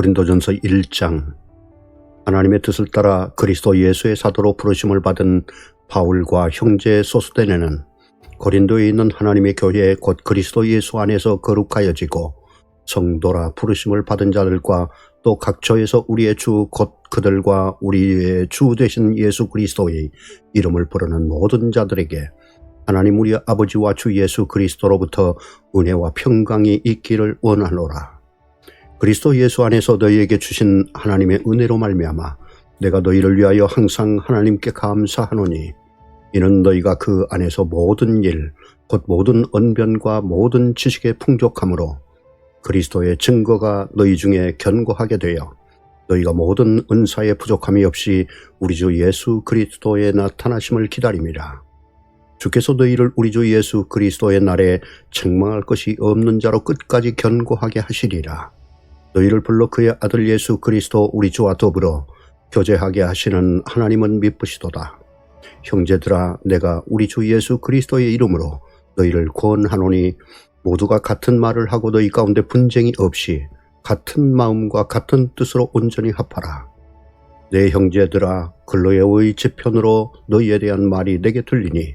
고린도전서 1장. 하나님의 뜻을 따라 그리스도 예수의 사도로 부르심을 받은 바울과 형제 소스데네는 고린도에 있는 하나님의 교회 곧 그리스도 예수 안에서 거룩하여지고 성도라 부르심을 받은 자들과 또 각처에서 우리의 주 곧 그들과 우리의 주 되신 예수 그리스도의 이름을 부르는 모든 자들에게 하나님 우리 아버지와 주 예수 그리스도로부터 은혜와 평강이 있기를 원하노라. 그리스도 예수 안에서 너희에게 주신 하나님의 은혜로 말미암아 내가 너희를 위하여 항상 하나님께 감사하노니 이는 너희가 그 안에서 모든 일 곧 모든 언변과 모든 지식의 풍족함으로 그리스도의 증거가 너희 중에 견고하게 되어 너희가 모든 은사의 부족함이 없이 우리 주 예수 그리스도의 나타나심을 기다림이라. 주께서 너희를 우리 주 예수 그리스도의 날에 책망할 것이 없는 자로 끝까지 견고하게 하시리라. 너희를 불러 그의 아들 예수 그리스도 우리 주와 더불어 교제하게 하시는 하나님은 미쁘시도다. 형제들아, 내가 우리 주 예수 그리스도의 이름으로 너희를 권하노니 모두가 같은 말을 하고 너희 가운데 분쟁이 없이 같은 마음과 같은 뜻으로 온전히 합하라. 내 형제들아, 글로에의 지편으로 너희에 대한 말이 내게 들리니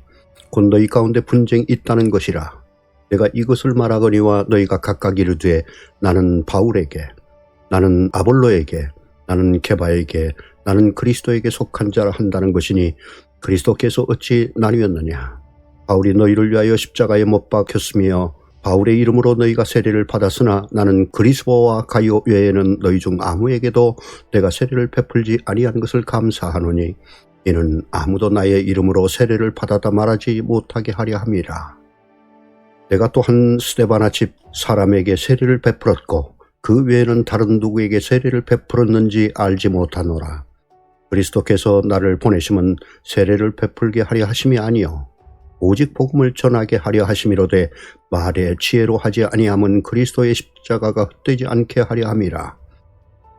곧 너희 가운데 분쟁이 있다는 것이라. 내가 이것을 말하거니와 너희가 각각 이르되 나는 바울에게, 나는 아볼로에게, 나는 게바에게, 나는 그리스도에게 속한 자라 한다는 것이니 그리스도께서 어찌 나뉘었느냐. 바울이 너희를 위하여 십자가에 못 박혔으며 바울의 이름으로 너희가 세례를 받았으나 나는 그리스도와 가요 외에는 너희 중 아무에게도 내가 세례를 베풀지 아니한 것을 감사하노니 이는 아무도 나의 이름으로 세례를 받았다 말하지 못하게 하려 함이라. 내가 또한 스데바나 집 사람에게 세례를 베풀었고 그 외에는 다른 누구에게 세례를 베풀었는지 알지 못하노라. 그리스도께서 나를 보내심은 세례를 베풀게 하려 하심이 아니요 오직 복음을 전하게 하려 하심이로되 말의 지혜로 하지 아니함은 그리스도의 십자가가 헛되지 않게 하려 함이라.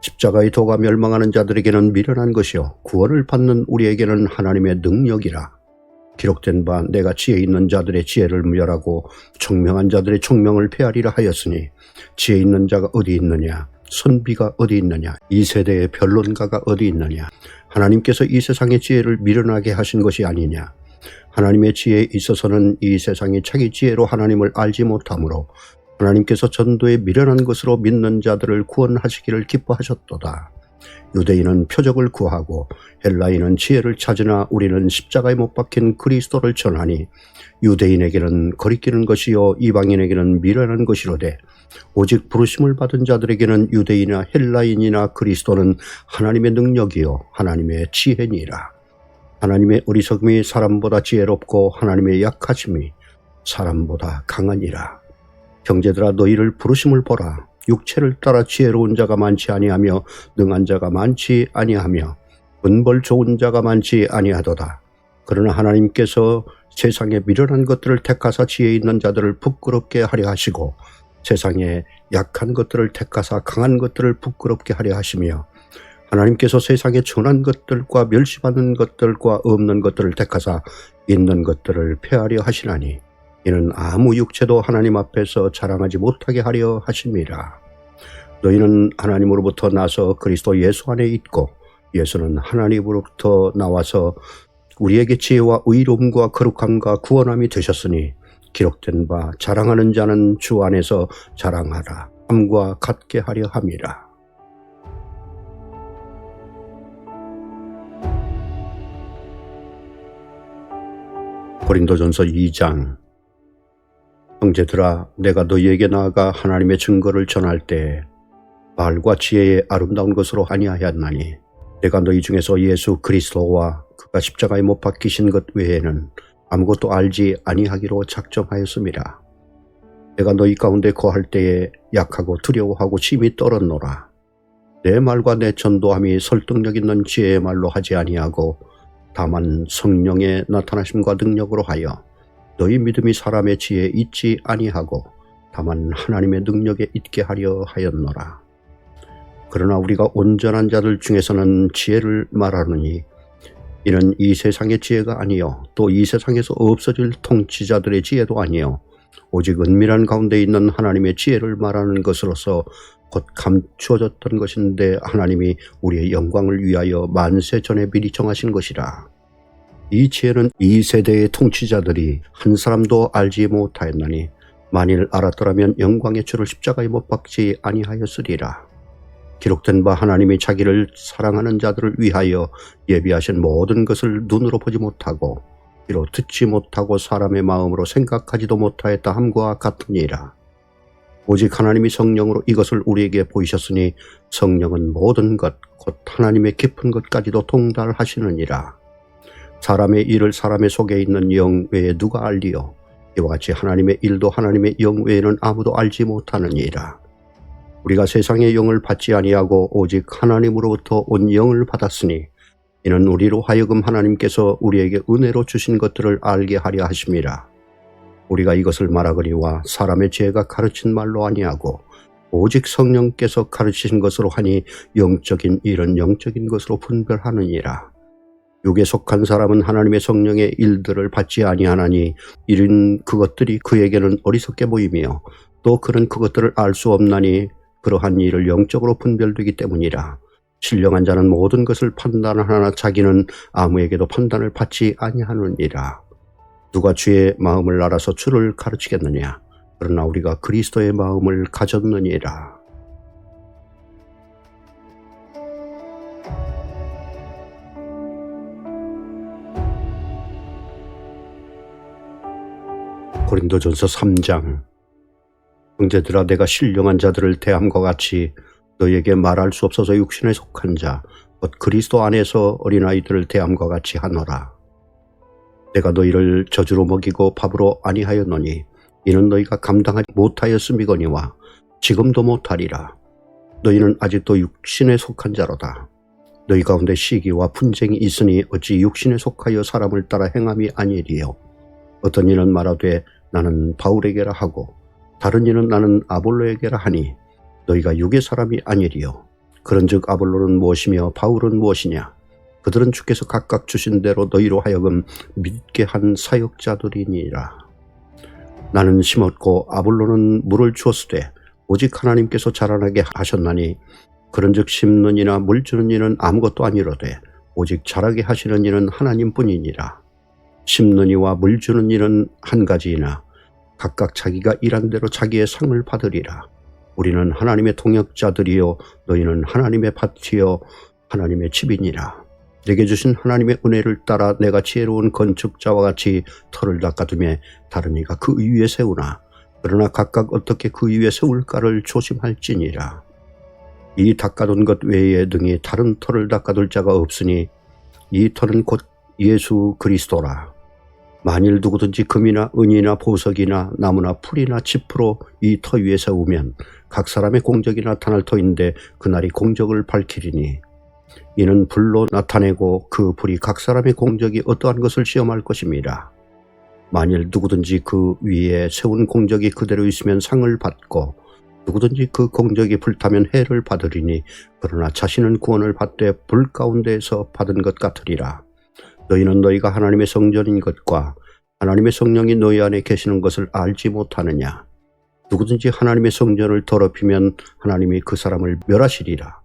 십자가의 도가 멸망하는 자들에게는 미련한 것이요 구원을 받는 우리에게는 하나님의 능력이라. 기록된 바 내가 지혜 있는 자들의 지혜를 멸하고 총명한 자들의 총명을 폐하리라 하였으니 지혜 있는 자가 어디 있느냐, 선비가 어디 있느냐, 이 세대의 변론가가 어디 있느냐. 하나님께서 이 세상의 지혜를 미련하게 하신 것이 아니냐. 하나님의 지혜에 있어서는 이 세상이 자기 지혜로 하나님을 알지 못하므로 하나님께서 전도에 미련한 것으로 믿는 자들을 구원하시기를 기뻐하셨도다. 유대인은 표적을 구하고 헬라인은 지혜를 찾으나 우리는 십자가에 못 박힌 그리스도를 전하니 유대인에게는 거리끼는 것이요 이방인에게는 미련한 것이로되 오직 부르심을 받은 자들에게는 유대인이나 헬라인이나 그리스도는 하나님의 능력이요 하나님의 지혜니라. 하나님의 어리석음이 사람보다 지혜롭고 하나님의 약하심이 사람보다 강하니라. 형제들아, 너희를 부르심을 보라. 육체를 따라 지혜로운 자가 많지 아니하며 능한 자가 많지 아니하며 은벌 좋은 자가 많지 아니하도다. 그러나 하나님께서 세상에 미련한 것들을 택하사 지혜 있는 자들을 부끄럽게 하려 하시고 세상에 약한 것들을 택하사 강한 것들을 부끄럽게 하려 하시며 하나님께서 세상에 천한 것들과 멸시받는 것들과 없는 것들을 택하사 있는 것들을 폐하려 하시나니 이는 아무 육체도 하나님 앞에서 자랑하지 못하게 하려 하심이라. 너희는 하나님으로부터 나서 그리스도 예수 안에 있고 예수는 하나님으로부터 나와서 우리에게 지혜와 의로움과 거룩함과 구원함이 되셨으니 기록된 바 자랑하는 자는 주 안에서 자랑하라. 함과 같게 하려 함이라. 고린도전서 2장. 형제들아, 내가 너희에게 나아가 하나님의 증거를 전할 때 말과 지혜의 아름다운 것으로 아니하였나니 내가 너희 중에서 예수 그리스도와 그가 십자가에 못 박히신 것 외에는 아무것도 알지 아니하기로 작정하였음이라. 내가 너희 가운데 거할 때에 약하고 두려워하고 심히 떨었노라. 내 말과 내 전도함이 설득력 있는 지혜의 말로 하지 아니하고 다만 성령의 나타나심과 능력으로 하여 너희 믿음이 사람의 지혜에 있지 아니하고 다만 하나님의 능력에 있게 하려 하였노라. 그러나 우리가 온전한 자들 중에서는 지혜를 말하느니 이는 이 세상의 지혜가 아니요 또 이 세상에서 없어질 통치자들의 지혜도 아니요 오직 은밀한 가운데 있는 하나님의 지혜를 말하는 것으로서 곧 감추어졌던 것인데 하나님이 우리의 영광을 위하여 만세 전에 미리 정하신 것이라. 이 지혜는 이 세대의 통치자들이 한 사람도 알지 못하였나니 만일 알았더라면 영광의 주를 십자가에 못 박지 아니하였으리라. 기록된 바 하나님이 자기를 사랑하는 자들을 위하여 예비하신 모든 것을 눈으로 보지 못하고 귀로 듣지 못하고 사람의 마음으로 생각하지도 못하였다 함과 같으니라. 오직 하나님이 성령으로 이것을 우리에게 보이셨으니 성령은 모든 것 곧 하나님의 깊은 것까지도 통달하시느니라. 사람의 일을 사람의 속에 있는 영 외에 누가 알리요? 이와 같이 하나님의 일도 하나님의 영 외에는 아무도 알지 못하느니라. 우리가 세상의 영을 받지 아니하고 오직 하나님으로부터 온 영을 받았으니 이는 우리로 하여금 하나님께서 우리에게 은혜로 주신 것들을 알게 하려 하심이라. 우리가 이것을 말하거니와 사람의 지혜가 가르친 말로 아니하고 오직 성령께서 가르치신 것으로 하니 영적인 일은 영적인 것으로 분별하느니라. 육에 속한 사람은 하나님의 성령의 일들을 받지 아니하나니 이런 그것들이 그에게는 어리석게 보이며 또 그는 그것들을 알 수 없나니 그러한 일을 영적으로 분별되기 때문이라. 신령한 자는 모든 것을 판단하나 자기는 아무에게도 판단을 받지 아니하느니라. 누가 주의 마음을 알아서 주를 가르치겠느냐? 그러나 우리가 그리스도의 마음을 가졌느니라. 고린도전서 3장. 형제들아, 내가 신령한 자들을 대함과 같이 너희에게 말할 수 없어서 육신에 속한 자 곧 그리스도 안에서 어린아이들을 대함과 같이 하노라. 내가 너희를 저주로 먹이고 밥으로 아니하였노니 이는 너희가 감당하지 못하였음이거니와 지금도 못하리라. 너희는 아직도 육신에 속한 자로다. 너희 가운데 시기와 분쟁이 있으니 어찌 육신에 속하여 사람을 따라 행함이 아니리요. 어떤 이는 말하되 나는 바울에게라 하고 다른 이는 나는 아볼로에게라 하니 너희가 육의 사람이 아니리요. 그런즉 아볼로는 무엇이며 바울은 무엇이냐? 그들은 주께서 각각 주신 대로 너희로 하여금 믿게 한 사역자들이니라. 나는 심었고 아볼로는 물을 주었으되 오직 하나님께서 자라나게 하셨나니 그런즉 심는 이나 물 주는 이는 아무것도 아니로되 오직 자라게 하시는 이는 하나님뿐이니라. 심는 이와 물 주는 이는 한 가지이나 각각 자기가 일한 대로 자기의 상을 받으리라. 우리는 하나님의 통역자들이요 너희는 하나님의 밭이요 하나님의 집이니라. 내게 주신 하나님의 은혜를 따라 내가 지혜로운 건축자와 같이 터를 닦아두매 다른 이가 그 위에 세우나 그러나 각각 어떻게 그 위에 세울까를 조심할지니라. 이 닦아둔 것 외에 등이 다른 터를 닦아둘 자가 없으니 이 터는 곧 예수 그리스도라. 만일 누구든지 금이나 은이나 보석이나 나무나 풀이나 짚으로 이 터 위에 세우면 각 사람의 공적이 나타날 터인데 그날이 공적을 밝히리니 이는 불로 나타내고 그 불이 각 사람의 공적이 어떠한 것을 시험할 것입니다. 만일 누구든지 그 위에 세운 공적이 그대로 있으면 상을 받고 누구든지 그 공적이 불타면 해를 받으리니 그러나 자신은 구원을 받되 불 가운데에서 받은 것 같으리라. 너희는 너희가 하나님의 성전인 것과 하나님의 성령이 너희 안에 계시는 것을 알지 못하느냐? 누구든지 하나님의 성전을 더럽히면 하나님이 그 사람을 멸하시리라.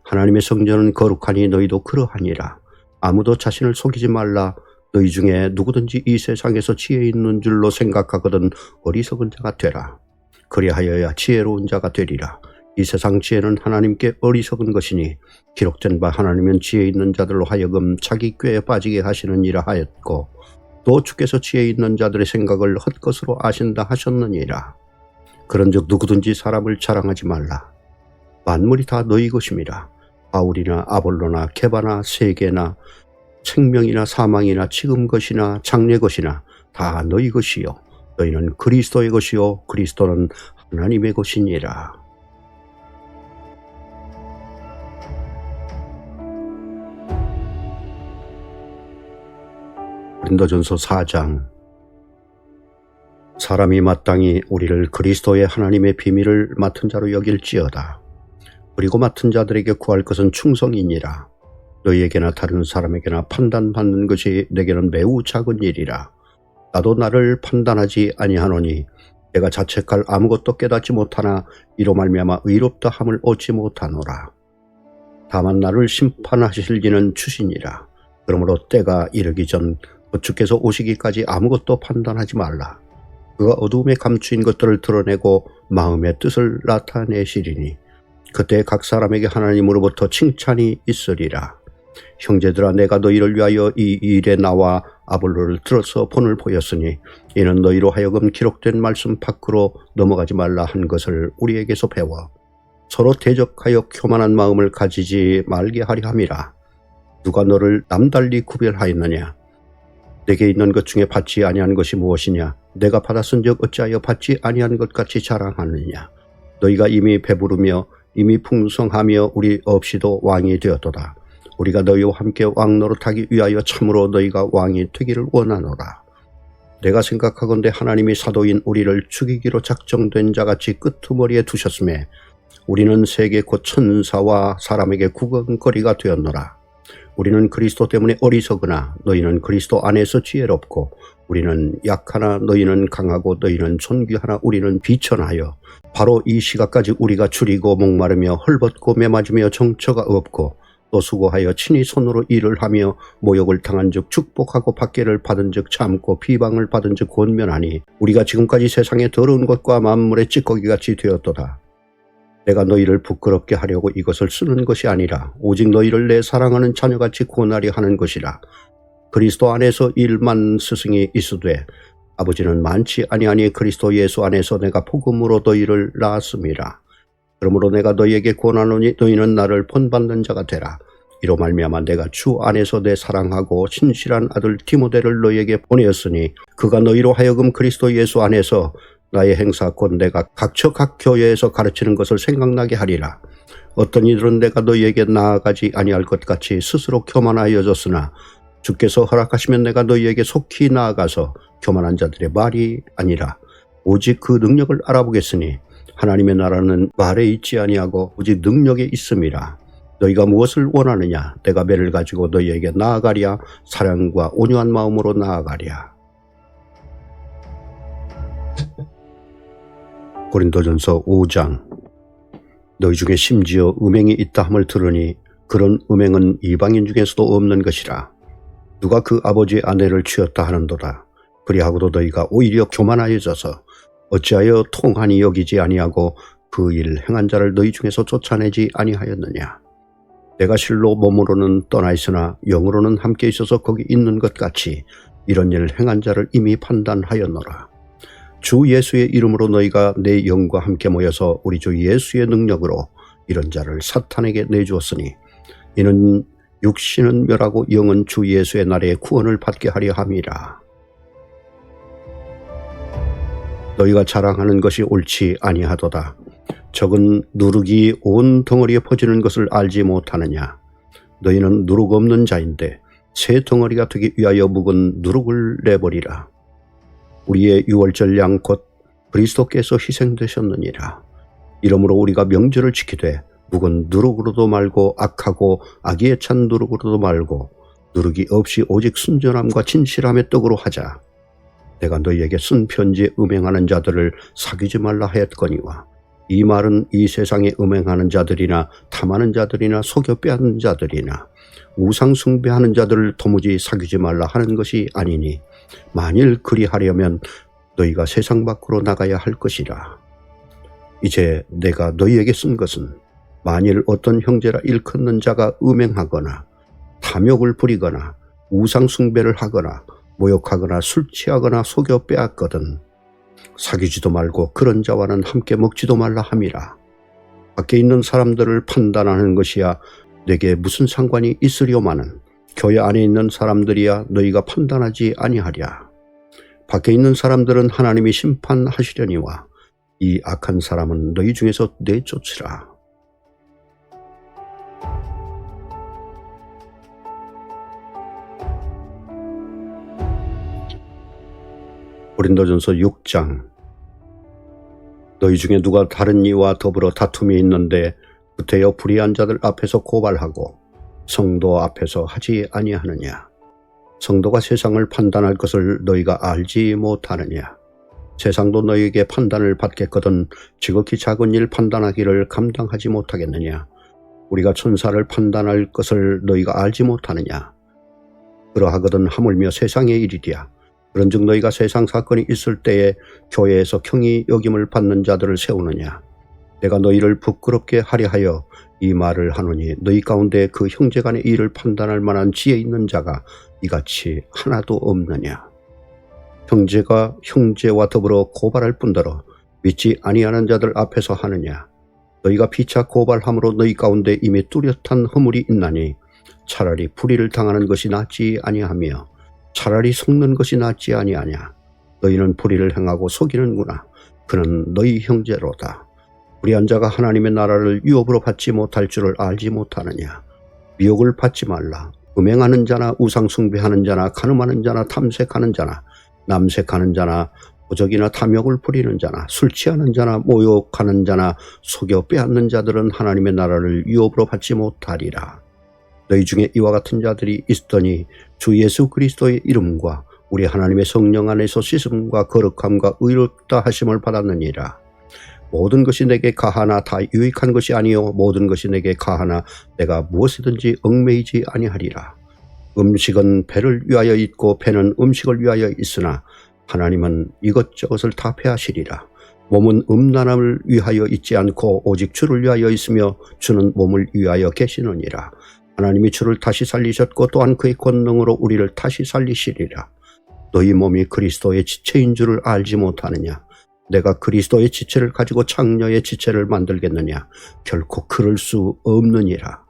하나님의 성전은 거룩하니 너희도 그러하니라. 아무도 자신을 속이지 말라. 너희 중에 누구든지 이 세상에서 지혜 있는 줄로 생각하거든 어리석은 자가 되라. 그리하여야 지혜로운 자가 되리라. 이 세상 지혜는 하나님께 어리석은 것이니 기록된 바 하나님은 지혜 있는 자들로 하여금 자기 꾀에 빠지게 하시느니라 하였고 또 주께서 지혜 있는 자들의 생각을 헛것으로 아신다 하셨느니라. 그런즉 누구든지 사람을 자랑하지 말라. 만물이 다 너희 것임이라. 바울이나 아볼로나 게바나 세계나 생명이나 사망이나 지금 것이나 장래 것이나 다 너희 것이요 너희는 그리스도의 것이요 그리스도는 하나님의 것이니라. 고린도전서 4장. 사람이 마땅히 우리를 그리스도의 하나님의 비밀을 맡은 자로 여길지어다. 그리고 맡은 자들에게 구할 것은 충성이니라. 너희에게나 다른 사람에게나 판단받는 것이 내게는 매우 작은 일이라. 나도 나를 판단하지 아니하노니 내가 자책할 아무것도 깨닫지 못하나 이로 말미암아 의롭다 함을 얻지 못하노라. 다만 나를 심판하실 이는 주시니라. 그러므로 때가 이르기 전 주께서 오시기까지 아무것도 판단하지 말라. 그가 어두움에 감추인 것들을 드러내고 마음의 뜻을 나타내시리니 그때 각 사람에게 하나님으로부터 칭찬이 있으리라. 형제들아, 내가 너희를 위하여 이 일에 나와 아볼로를 들어서 본을 보였으니 이는 너희로 하여금 기록된 말씀 밖으로 넘어가지 말라 한 것을 우리에게서 배워 서로 대적하여 교만한 마음을 가지지 말게 하려 함이라. 누가 너를 남달리 구별하였느냐? 내게 있는 것 중에 받지 아니한 것이 무엇이냐? 내가 받았은즉 어찌하여 받지 아니한 것 같이 자랑하느냐? 너희가 이미 배부르며 이미 풍성하며 우리 없이도 왕이 되었도다. 우리가 너희와 함께 왕 노릇하기 위하여 참으로 너희가 왕이 되기를 원하노라. 내가 생각하건대 하나님이 사도인 우리를 죽이기로 작정된 자같이 끄트머리에 두셨음에 우리는 세계 곧 천사와 사람에게 구경거리가 되었노라. 우리는 그리스도 때문에 어리석으나 너희는 그리스도 안에서 지혜롭고 우리는 약하나 너희는 강하고 너희는 존귀하나 우리는 비천하여 바로 이 시각까지 우리가 줄이고 목마르며 헐벗고 매맞으며 정처가 없고 또 수고하여 친히 손으로 일을 하며 모욕을 당한 즉 축복하고 박해를 받은 즉 참고 비방을 받은 즉 권면하니 우리가 지금까지 세상의 더러운 것과 만물의 찌꺼기같이 되었도다. 내가 너희를 부끄럽게 하려고 이것을 쓰는 것이 아니라 오직 너희를 내 사랑하는 자녀같이 고나리 하는 것이라. 그리스도 안에서 일만 스승이 있으되 아버지는 많지 아니하니 그리스도 예수 안에서 내가 복음으로 너희를 낳았음이라. 그러므로 내가 너희에게 권하노니 너희는 나를 본받는 자가 되라. 이로 말미암아 내가 주 안에서 내 사랑하고 신실한 아들 디모데를 너희에게 보내었으니 그가 너희로 하여금 그리스도 예수 안에서 나의 행사 곧 내가 각처 각 교회에서 가르치는 것을 생각나게 하리라. 어떤 이들은 내가 너희에게 나아가지 아니할 것 같이 스스로 교만하여졌으나 주께서 허락하시면 내가 너희에게 속히 나아가서 교만한 자들의 말이 아니라 오직 그 능력을 알아보겠으니 하나님의 나라는 말에 있지 아니하고 오직 능력에 있음이라. 너희가 무엇을 원하느냐? 내가 매를 가지고 너희에게 나아가랴. 사랑과 온유한 마음으로 나아가랴. 고린도전서 5장. 너희 중에 심지어 음행이 있다 함을 들으니 그런 음행은 이방인 중에서도 없는 것이라. 누가 그 아버지의 아내를 취했다 하는도다. 그리하고도 너희가 오히려 교만하여져서 어찌하여 통하니 여기지 아니하고 그 일 행한 자를 너희 중에서 쫓아내지 아니하였느냐. 내가 실로 몸으로는 떠나 있으나 영으로는 함께 있어서 거기 있는 것 같이 이런 일을 행한 자를 이미 판단하였노라. 주 예수의 이름으로 너희가 내 영과 함께 모여서 우리 주 예수의 능력으로 이런 자를 사탄에게 내주었으니 이는 육신은 멸하고 영은 주 예수의 날에 구원을 받게 하려 함이라. 너희가 자랑하는 것이 옳지 아니하도다. 적은 누룩이 온 덩어리에 퍼지는 것을 알지 못하느냐. 너희는 누룩 없는 자인데 새 덩어리가 되기 위하여 묵은 누룩을 내버리라. 우리의 유월절 양 곧 그리스도께서 희생되셨느니라. 이러므로 우리가 명절을 지키되 묵은 누룩으로도 말고 악하고 악의에 찬 누룩으로도 말고 누룩이 없이 오직 순전함과 진실함의 떡으로 하자. 내가 너희에게 쓴 편지에 음행하는 자들을 사귀지 말라 하였거니와 이 말은 이 세상에 음행하는 자들이나 탐하는 자들이나 속여 빼앗는 자들이나 우상 숭배하는 자들을 도무지 사귀지 말라 하는 것이 아니니 만일 그리하려면 너희가 세상 밖으로 나가야 할 것이라. 이제 내가 너희에게 쓴 것은 만일 어떤 형제라 일컫는 자가 음행하거나 탐욕을 부리거나 우상 숭배를 하거나 모욕하거나 술 취하거나 속여 빼앗거든 사귀지도 말고 그런 자와는 함께 먹지도 말라 함이라. 밖에 있는 사람들을 판단하는 것이야 내게 무슨 상관이 있으려마는 교회 안에 있는 사람들이야 너희가 판단하지 아니하랴. 밖에 있는 사람들은 하나님이 심판하시려니와 이 악한 사람은 너희 중에서 내쫓으라. 고린도전서 6장. 너희 중에 누가 다른 이와 더불어 다툼이 있는데 구태여 불의한 자들 앞에서 고발하고 성도 앞에서 하지 아니하느냐. 성도가 세상을 판단할 것을 너희가 알지 못하느냐. 세상도 너희에게 판단을 받겠거든 지극히 작은 일 판단하기를 감당하지 못하겠느냐. 우리가 천사를 판단할 것을 너희가 알지 못하느냐. 그러하거든 하물며 세상의 일이랴. 그런즉 너희가 세상 사건이 있을 때에 교회에서 경히 여김을 받는 자들을 세우느냐. 내가 너희를 부끄럽게 하려 하여 이 말을 하노니 너희 가운데 그 형제간의 일을 판단할 만한 지혜 있는 자가 이같이 하나도 없느냐. 형제가 형제와 더불어 고발할 뿐더러 믿지 아니하는 자들 앞에서 하느냐. 너희가 피차 고발함으로 너희 가운데 이미 뚜렷한 허물이 있나니 차라리 불의를 당하는 것이 낫지 아니하며 차라리 속는 것이 낫지 아니하냐. 너희는 불의를 행하고 속이는구나. 그는 너희 형제로다. 불의한 자가 하나님의 나라를 유업으로 받지 못할 줄을 알지 못하느냐. 미혹을 받지 말라. 음행하는 자나 우상 숭배하는 자나 간음하는 자나 탐색하는 자나 남색하는 자나 도적이나 탐욕을 부리는 자나 술 취하는 자나 모욕하는 자나 속여 빼앗는 자들은 하나님의 나라를 유업으로 받지 못하리라. 너희 중에 이와 같은 자들이 있더니 주 예수 그리스도의 이름과 우리 하나님의 성령 안에서 씻음과 거룩함과 의롭다 하심을 받았느니라. 모든 것이 내게 가하나 다 유익한 것이 아니요 모든 것이 내게 가하나 내가 무엇이든지 얽매이지 아니하리라. 음식은 배를 위하여 있고 배는 음식을 위하여 있으나 하나님은 이것저것을 다 패하시리라. 몸은 음란함을 위하여 있지 않고 오직 주를 위하여 있으며 주는 몸을 위하여 계시느니라. 하나님이 주를 다시 살리셨고 또한 그의 권능으로 우리를 다시 살리시리라. 너희 몸이 그리스도의 지체인 줄을 알지 못하느냐. 내가 그리스도의 지체를 가지고 장녀의 지체를 만들겠느냐. 결코 그럴 수 없느니라.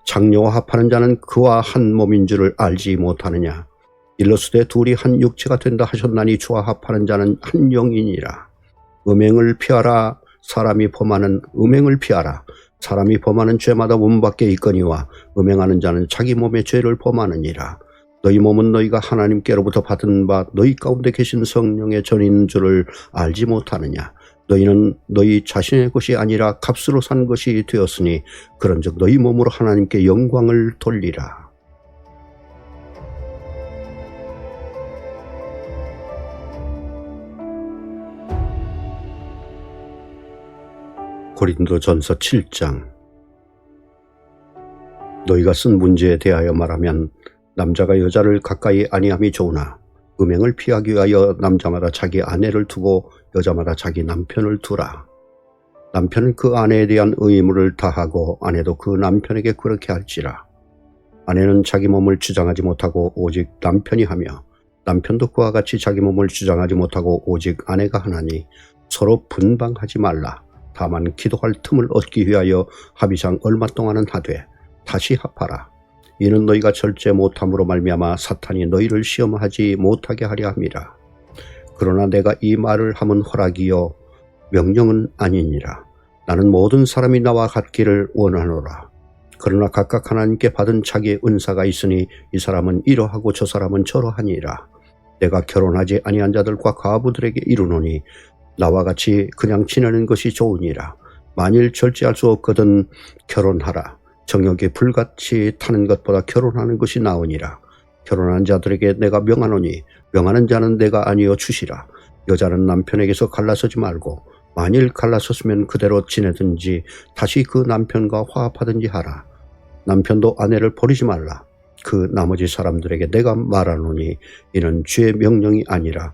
장녀와 합하는 자는 그와 한 몸인 줄을 알지 못하느냐. 일러스되 둘이 한 육체가 된다 하셨나니 주와 합하는 자는 한 영이니라. 음행을 피하라. 사람이 범하는 음행을 피하라. 사람이 범하는 죄마다 문밖에 있거니와 음행하는 자는 자기 몸의 죄를 범하느니라. 너희 몸은 너희가 하나님께로부터 받은 바 너희 가운데 계신 성령의 전인 줄을 알지 못하느냐. 너희는 너희 자신의 것이 아니라 값으로 산 것이 되었으니 그런즉 너희 몸으로 하나님께 영광을 돌리라. 고린도전서 7장. 너희가 쓴 문제에 대하여 말하면 남자가 여자를 가까이 아니함이 좋으나 음행을 피하기 위하여 남자마다 자기 아내를 두고 여자마다 자기 남편을 두라. 남편은 그 아내에 대한 의무를 다하고 아내도 그 남편에게 그렇게 할지라. 아내는 자기 몸을 주장하지 못하고 오직 남편이 하며 남편도 그와 같이 자기 몸을 주장하지 못하고 오직 아내가 하나니 서로 분방하지 말라. 다만 기도할 틈을 얻기 위하여 합의상 얼마 동안은 하되 다시 합하라. 이는 너희가 절제 못함으로 말미암아 사탄이 너희를 시험하지 못하게 하려 함이라. 그러나 내가 이 말을 함은 허락이요 명령은 아니니라. 나는 모든 사람이 나와 같기를 원하노라. 그러나 각각 하나님께 받은 자기의 은사가 있으니 이 사람은 이러하고 저 사람은 저러하니라. 내가 결혼하지 아니한 자들과 과부들에게 이르노니 나와 같이 그냥 지내는 것이 좋으니라. 만일 절제할 수 없거든 결혼하라. 정욕에 불같이 타는 것보다 결혼하는 것이 나으니라. 결혼한 자들에게 내가 명하노니 명하는 자는 내가 아니여 주시라. 여자는 남편에게서 갈라서지 말고 만일 갈라섰으면 그대로 지내든지 다시 그 남편과 화합하든지 하라. 남편도 아내를 버리지 말라. 그 나머지 사람들에게 내가 말하노니 이는 주의 명령이 아니라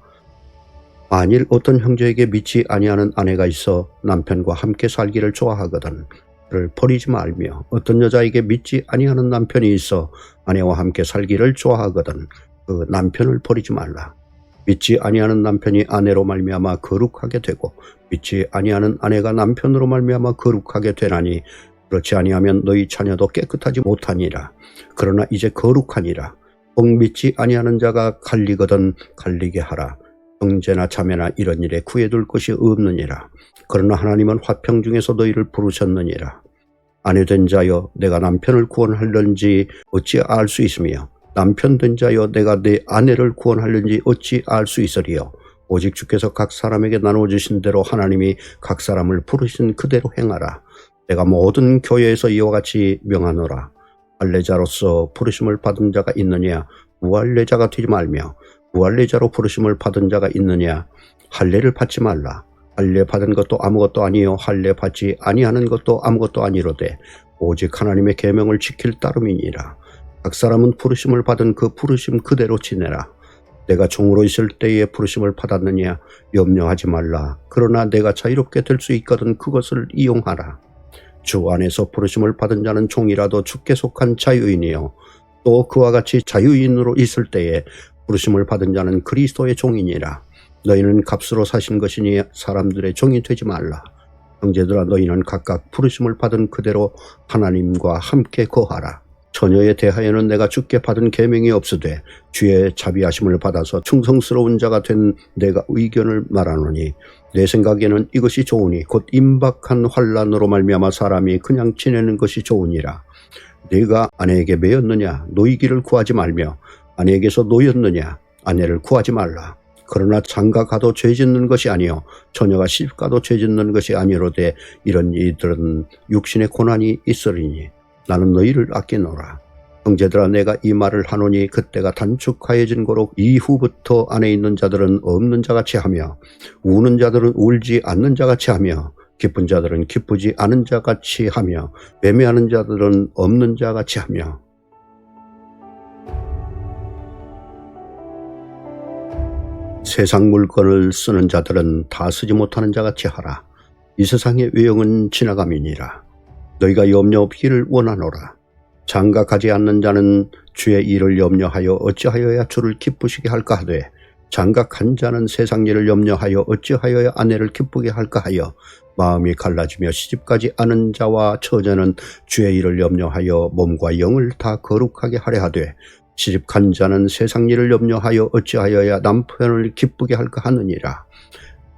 만일 어떤 형제에게 믿지 아니하는 아내가 있어 남편과 함께 살기를 좋아하거든 그를 버리지 말며 어떤 여자에게 믿지 아니하는 남편이 있어 아내와 함께 살기를 좋아하거든 그 남편을 버리지 말라. 믿지 아니하는 남편이 아내로 말미암아 거룩하게 되고 믿지 아니하는 아내가 남편으로 말미암아 거룩하게 되나니 그렇지 아니하면 너희 자녀도 깨끗하지 못하니라. 그러나 이제 거룩하니라. 꼭 믿지 아니하는 자가 갈리거든 갈리게 하라. 형제나 자매나 이런 일에 구애둘 것이 없느니라. 그러나 하나님은 화평 중에서 너희를 부르셨느니라. 아내된 자여 내가 남편을 구원하려는지 어찌 알 수 있으며 남편 된 자여 내가 내 아내를 구원하려는지 어찌 알 수 있으리요. 오직 주께서 각 사람에게 나눠주신 대로 하나님이 각 사람을 부르신 그대로 행하라. 내가 모든 교회에서 이와 같이 명하노라. 할례자로서 부르심을 받은 자가 있느냐 무할례자가 되지 말며 무할례자로 부르심을 받은 자가 있느냐. 할례를 받지 말라. 할례 받은 것도 아무것도 아니요 할례 받지 아니하는 것도 아무것도 아니로되 오직 하나님의 계명을 지킬 따름이니라. 각 사람은 부르심을 받은 그 부르심 그대로 지내라. 내가 종으로 있을 때에 부르심을 받았느냐 염려하지 말라. 그러나 내가 자유롭게 될 수 있거든 그것을 이용하라. 주 안에서 부르심을 받은 자는 종이라도 주께 속한 자유인이요 또 그와 같이 자유인으로 있을 때에 부르심을 받은 자는 그리스도의 종이니라. 너희는 값으로 사신 것이니 사람들의 종이 되지 말라. 형제들아 너희는 각각 부르심을 받은 그대로 하나님과 함께 거하라. 처녀에 대하여는 내가 주께 받은 계명이 없으되 주의 자비하심을 받아서 충성스러운 자가 된 내가 의견을 말하노니 내 생각에는 이것이 좋으니 곧 임박한 환난으로 말미암아 사람이 그냥 지내는 것이 좋으니라. 네가 아내에게 매였느냐 노이기를 구하지 말며 아내에게서 노였느냐 아내를 구하지 말라. 그러나 장가가도 죄짓는 것이 아니요 처녀가 시집가도 죄짓는 것이 아니로되 이런 이들은 육신의 고난이 있으리니 나는 너희를 아끼노라. 형제들아 내가 이 말을 하노니 그때가 단축하여진 거로 이후부터 안에 있는 자들은 없는 자같이 하며 우는 자들은 울지 않는 자같이 하며 기쁜 자들은 기쁘지 않은 자같이 하며 매매하는 자들은 없는 자같이 하며 세상 물건을 쓰는 자들은 다 쓰지 못하는 자같이 하라. 이 세상의 외형은 지나감이니라. 너희가 염려 없기를 원하노라. 장가가지 않는 자는 주의 일을 염려하여 어찌하여야 주를 기쁘시게 할까 하되 장가간 자는 세상 일을 염려하여 어찌하여야 아내를 기쁘게 할까 하여 마음이 갈라지며 시집가지 않은 자와 처자는 주의 일을 염려하여 몸과 영을 다 거룩하게 하려 하되 시집간 자는 세상 일을 염려하여 어찌하여야 남편을 기쁘게 할까 하느니라.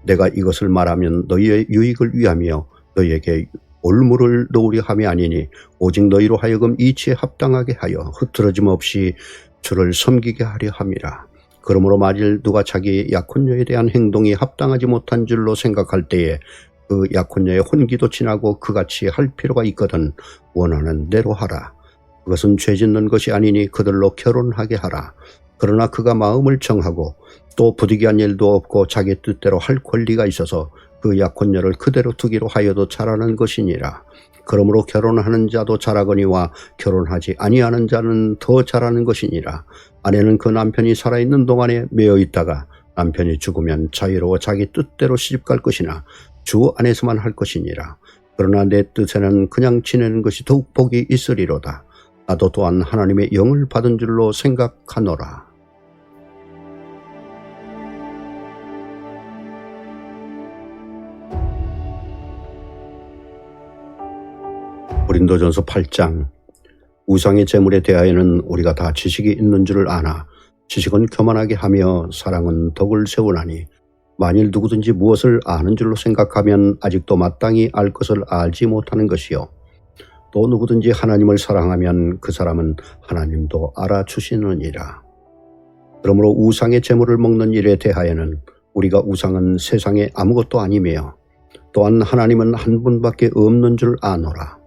내가 이것을 말하면 너희의 유익을 위하며 너희에게 올무를 놓으려 함이 아니니 오직 너희로 하여금 이치에 합당하게 하여 흐트러짐 없이 주를 섬기게 하려 함이라. 그러므로 만일 누가 자기 약혼녀에 대한 행동이 합당하지 못한 줄로 생각할 때에 그 약혼녀의 혼기도 지나고 그같이 할 필요가 있거든 원하는 대로 하라. 그것은 죄짓는 것이 아니니 그들로 결혼하게 하라. 그러나 그가 마음을 정하고 또 부득이한 일도 없고 자기 뜻대로 할 권리가 있어서 그 약혼녀를 그대로 두기로 하여도 잘하는 것이니라. 그러므로 결혼하는 자도 잘하거니와 결혼하지 아니하는 자는 더 잘하는 것이니라. 아내는 그 남편이 살아있는 동안에 매여 있다가 남편이 죽으면 자유로워 자기 뜻대로 시집갈 것이나 주 안에서만 할 것이니라. 그러나 내 뜻에는 그냥 지내는 것이 더욱 복이 있으리로다. 나도 또한 하나님의 영을 받은 줄로 생각하노라. 고린도전서 8장. 우상의 재물에 대하여는 우리가 다 지식이 있는 줄을 아나 지식은 교만하게 하며 사랑은 덕을 세우나니 만일 누구든지 무엇을 아는 줄로 생각하면 아직도 마땅히 알 것을 알지 못하는 것이요 또 누구든지 하나님을 사랑하면 그 사람은 하나님도 알아주시느니라. 그러므로 우상의 재물을 먹는 일에 대하여는 우리가 우상은 세상에 아무것도 아니며 또한 하나님은 한 분밖에 없는 줄 아노라.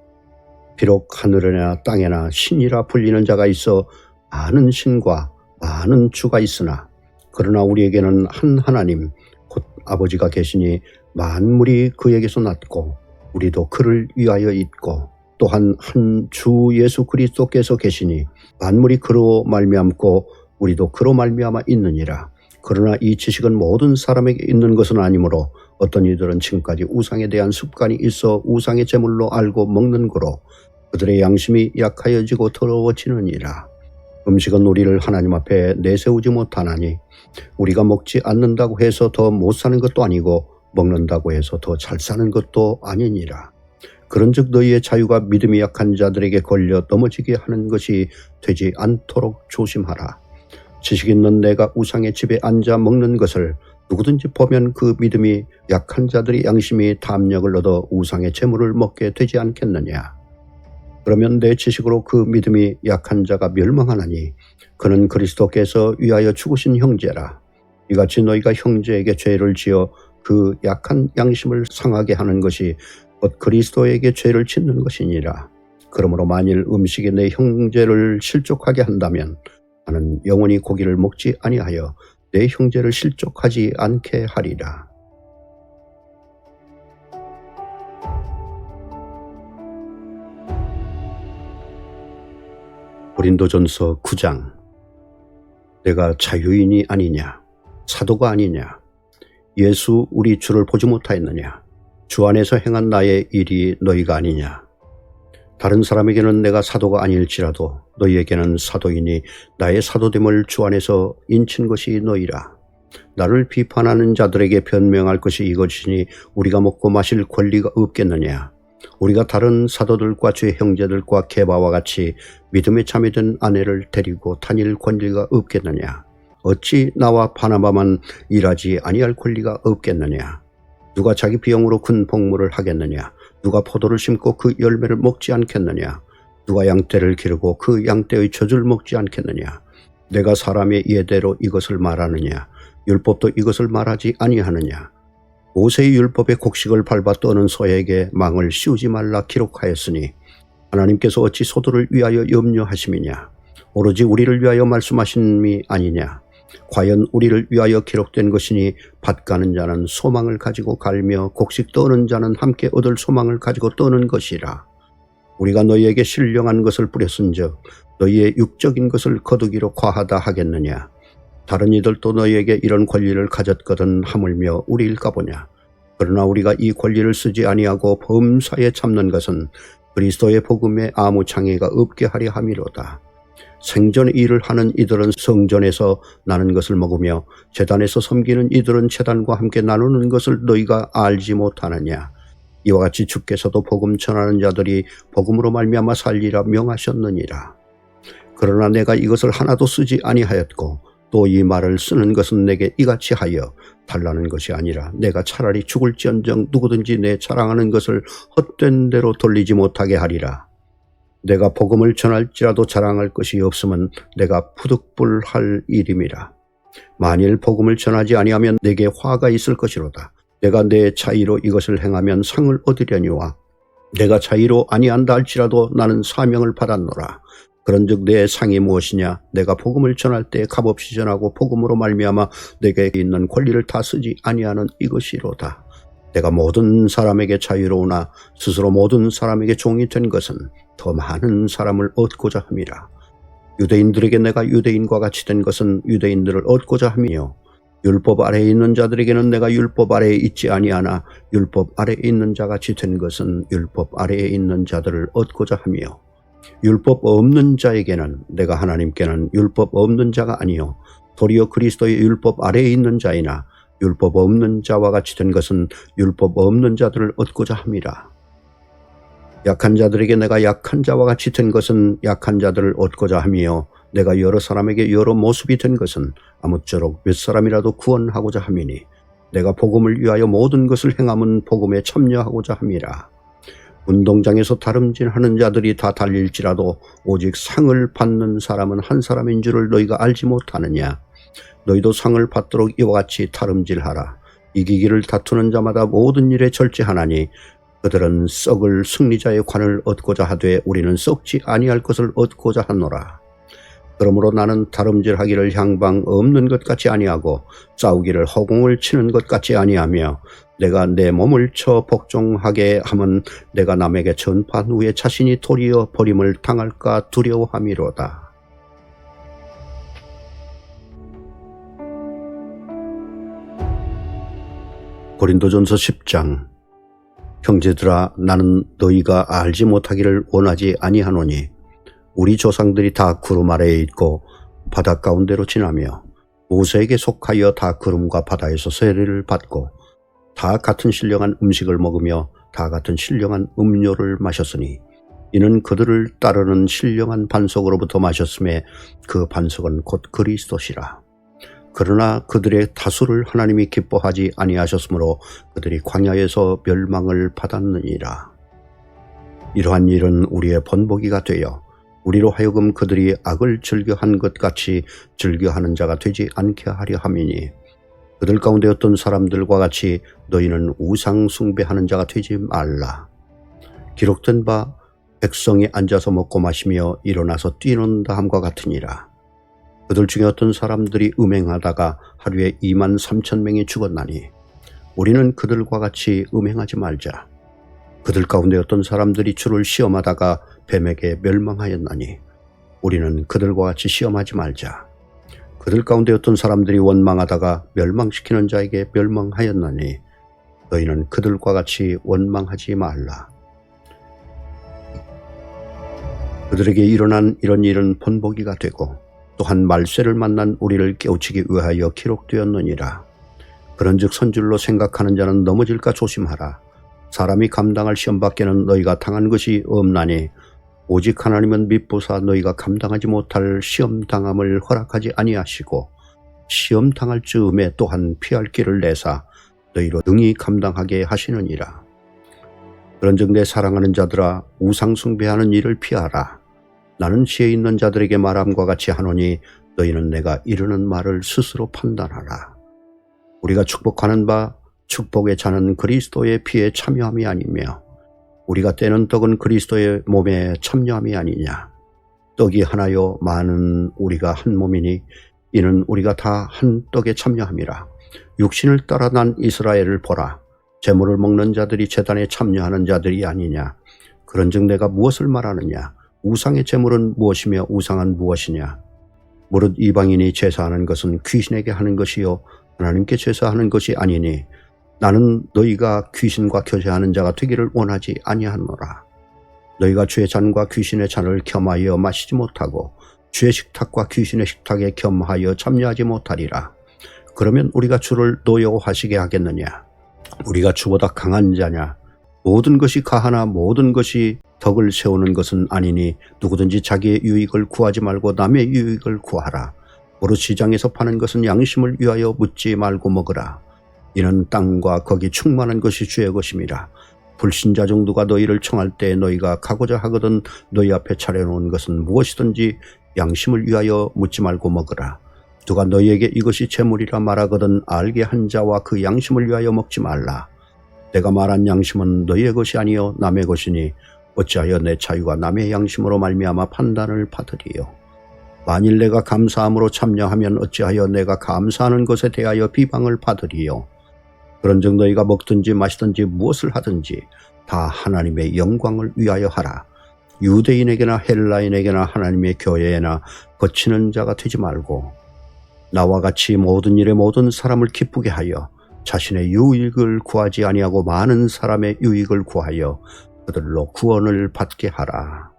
비록 하늘에나 땅에나 신이라 불리는 자가 있어 많은 신과 많은 주가 있으나 그러나 우리에게는 한 하나님 곧 아버지가 계시니 만물이 그에게서 났고 우리도 그를 위하여 있고 또한 한 주 예수 그리스도께서 계시니 만물이 그로 말미암고 우리도 그로 말미암아 있느니라. 그러나 이 지식은 모든 사람에게 있는 것은 아니므로 어떤 이들은 지금까지 우상에 대한 습관이 있어 우상의 제물로 알고 먹는 거로 그들의 양심이 약하여지고 더러워지느니라. 음식은 우리를 하나님 앞에 내세우지 못하나니 우리가 먹지 않는다고 해서 더 못 사는 것도 아니고 먹는다고 해서 더 잘 사는 것도 아니니라. 그런즉 너희의 자유가 믿음이 약한 자들에게 걸려 넘어지게 하는 것이 되지 않도록 조심하라. 지식 있는 내가 우상의 집에 앉아 먹는 것을 누구든지 보면 그 믿음이 약한 자들의 양심이 탐욕을 얻어 우상의 재물을 먹게 되지 않겠느냐. 그러면 내 지식으로 그 믿음이 약한 자가 멸망하나니 그는 그리스도께서 위하여 죽으신 형제라. 이같이 너희가 형제에게 죄를 지어 그 약한 양심을 상하게 하는 것이 곧 그리스도에게 죄를 짓는 것이니라. 그러므로 만일 음식이 내 형제를 실족하게 한다면 나는 영원히 고기를 먹지 아니하여 내 형제를 실족하지 않게 하리라. 고린도전서 9장. 내가 자유인이 아니냐? 사도가 아니냐? 예수 우리 주를 보지 못하였느냐? 주 안에서 행한 나의 일이 너희가 아니냐? 다른 사람에게는 내가 사도가 아닐지라도 너희에게는 사도이니 나의 사도됨을 주 안에서 인친 것이 너희라. 나를 비판하는 자들에게 변명할 것이 이것이니 우리가 먹고 마실 권리가 없겠느냐? 우리가 다른 사도들과 주의 형제들과 게바와 같이 믿음에 참여된 아내를 데리고 다닐 권리가 없겠느냐? 어찌 나와 바나바만 일하지 아니할 권리가 없겠느냐? 누가 자기 비용으로 큰 복물을 하겠느냐? 누가 포도를 심고 그 열매를 먹지 않겠느냐? 누가 양떼를 기르고 그 양떼의 젖을 먹지 않겠느냐? 내가 사람의 예대로 이것을 말하느냐? 율법도 이것을 말하지 아니하느냐? 모세의 율법의 곡식을 밟아 떠는 소에게 망을 씌우지 말라 기록하였으니 하나님께서 어찌 소도를 위하여 염려하심이냐? 오로지 우리를 위하여 말씀하심이 아니냐? 과연 우리를 위하여 기록된 것이니 밭 가는 자는 소망을 가지고 갈며 곡식 떠는 자는 함께 얻을 소망을 가지고 떠는 것이라. 우리가 너희에게 신령한 것을 뿌렸은즉 너희의 육적인 것을 거두기로 과하다 하겠느냐? 다른 이들도 너희에게 이런 권리를 가졌거든 하물며 우리일까 보냐? 그러나 우리가 이 권리를 쓰지 아니하고 범사에 참는 것은 그리스도의 복음에 아무 장애가 없게 하려 함이로다. 생전의 일을 하는 이들은 성전에서 나는 것을 먹으며 제단에서 섬기는 이들은 제단과 함께 나누는 것을 너희가 알지 못하느냐? 이와 같이 주께서도 복음 전하는 자들이 복음으로 말미암아 살리라 명하셨느니라. 그러나 내가 이것을 하나도 쓰지 아니하였고 또 이 말을 쓰는 것은 내게 이같이 하여 달라는 것이 아니라 내가 차라리 죽을지언정 누구든지 내 자랑하는 것을 헛된 대로 돌리지 못하게 하리라. 내가 복음을 전할지라도 자랑할 것이 없으면 내가 푸득불할 일임이라. 만일 복음을 전하지 아니하면 내게 화가 있을 것이로다. 내가 내 자의로 이것을 행하면 상을 얻으려니와 내가 자의로 아니한다 할지라도 나는 사명을 받았노라. 그런즉 내 상이 무엇이냐? 내가 복음을 전할 때 값없이 전하고 복음으로 말미암아 내게 있는 권리를 다 쓰지 아니하는 이것이로다. 내가 모든 사람에게 자유로우나 스스로 모든 사람에게 종이 된 것은 더 많은 사람을 얻고자 함이라. 유대인들에게 내가 유대인과 같이 된 것은 유대인들을 얻고자 함이요 율법 아래에 있는 자들에게는 내가 율법 아래에 있지 아니하나 율법 아래에 있는 자같이 된 것은 율법 아래에 있는 자들을 얻고자 함이요 율법 없는 자에게는 내가 하나님께는 율법 없는 자가 아니요 도리어 그리스도의 율법 아래에 있는 자이나 율법 없는 자와 같이 된 것은 율법 없는 자들을 얻고자 함이라. 약한 자들에게 내가 약한 자와 같이 된 것은 약한 자들을 얻고자 함이요 내가 여러 사람에게 여러 모습이 된 것은 아무쪼록 몇 사람이라도 구원하고자 함이니 내가 복음을 위하여 모든 것을 행함은 복음에 참여하고자 함이라. 운동장에서 다름질하는 자들이 다 달릴지라도 오직 상을 받는 사람은 한 사람인 줄을 너희가 알지 못하느냐? 너희도 상을 받도록 이와 같이 다름질하라. 이기기를 다투는 자마다 모든 일에 절제하나니 그들은 썩을 승리자의 관을 얻고자 하되 우리는 썩지 아니할 것을 얻고자 하노라. 그러므로 나는 다름질하기를 향방 없는 것 같이 아니하고 싸우기를 허공을 치는 것 같이 아니하며 내가 내 몸을 쳐 복종하게 하면 내가 남에게 전파한 후에 자신이 도리어 버림을 당할까 두려워함이로다. 고린도전서 10장. 형제들아, 나는 너희가 알지 못하기를 원하지 아니하노니 우리 조상들이 다 구름 아래에 있고 바다 가운데로 지나며 모세에게 속하여 다 구름과 바다에서 세례를 받고 다 같은 신령한 음식을 먹으며 다 같은 신령한 음료를 마셨으니 이는 그들을 따르는 신령한 반석으로부터 마셨음에 그 반석은 곧 그리스도시라. 그러나 그들의 다수를 하나님이 기뻐하지 아니하셨으므로 그들이 광야에서 멸망을 받았느니라. 이러한 일은 우리의 본보기가 되어 우리로 하여금 그들이 악을 즐겨한 것 같이 즐겨하는 자가 되지 않게 하려 함이니 그들 가운데 어떤 사람들과 같이 너희는 우상 숭배하는 자가 되지 말라. 기록된 바 백성이 앉아서 먹고 마시며 일어나서 뛰는다 함과 같으니라. 그들 중에 어떤 사람들이 음행하다가 하루에 23,000명이 죽었나니 우리는 그들과 같이 음행하지 말자. 그들 가운데 어떤 사람들이 주를 시험하다가 뱀에게 멸망하였나니 우리는 그들과 같이 시험하지 말자. 그들 가운데 어떤 사람들이 원망하다가 멸망시키는 자에게 멸망하였나니 너희는 그들과 같이 원망하지 말라. 그들에게 일어난 이런 일은 본보기가 되고 또한 말세를 만난 우리를 깨우치기 위하여 기록되었느니라. 그런즉 선줄로 생각하는 자는 넘어질까 조심하라. 사람이 감당할 시험 밖에는 너희가 당한 것이 없나니 오직 하나님은 미쁘사 너희가 감당하지 못할 시험 당함을 허락하지 아니하시고 시험 당할 즈음에 또한 피할 길을 내사 너희로 능히 감당하게 하시느니라. 그런즉 내 사랑하는 자들아 우상 숭배하는 일을 피하라. 나는 지혜 있는 자들에게 말함과 같이 하노니 너희는 내가 이르는 말을 스스로 판단하라. 우리가 축복하는 바 축복의 잔은 그리스도의 피에 참여함이 아니며 우리가 떼는 떡은 그리스도의 몸에 참여함이 아니냐. 떡이 하나요 많은 우리가 한 몸이니 이는 우리가 다 한 떡에 참여함이라. 육신을 따라 난 이스라엘을 보라. 제물을 먹는 자들이 제단에 참여하는 자들이 아니냐. 그런즉 내가 무엇을 말하느냐. 우상의 제물은 무엇이며 우상은 무엇이냐. 무릇 이방인이 제사하는 것은 귀신에게 하는 것이요 하나님께 제사하는 것이 아니니 나는 너희가 귀신과 교제하는 자가 되기를 원하지 아니하노라. 너희가 주의 잔과 귀신의 잔을 겸하여 마시지 못하고 주의 식탁과 귀신의 식탁에 겸하여 참여하지 못하리라. 그러면 우리가 주를 노여워하시게 하겠느냐. 우리가 주보다 강한 자냐. 모든 것이 가하나 모든 것이 덕을 세우는 것은 아니니 누구든지 자기의 유익을 구하지 말고 남의 유익을 구하라. 오롯 시장에서 파는 것은 양심을 위하여 묻지 말고 먹으라. 이는 땅과 거기 충만한 것이 주의 것임이라. 불신자 정도가 너희를 청할 때 너희가 가고자 하거든 너희 앞에 차려놓은 것은 무엇이든지 양심을 위하여 묻지 말고 먹으라. 누가 너희에게 이것이 재물이라 말하거든 알게 한 자와 그 양심을 위하여 먹지 말라. 내가 말한 양심은 너희의 것이 아니요 남의 것이니 어찌하여 내 자유가 남의 양심으로 말미암아 판단을 받으리요. 만일 내가 감사함으로 참여하면 어찌하여 내가 감사하는 것에 대하여 비방을 받으리요. 그런즉 너희가 먹든지 마시든지 무엇을 하든지 다 하나님의 영광을 위하여 하라. 유대인에게나 헬라인에게나 하나님의 교회에나 거치는 자가 되지 말고 나와 같이 모든 일에 모든 사람을 기쁘게 하여 자신의 유익을 구하지 아니하고 많은 사람의 유익을 구하여 그들로 구원을 받게 하라.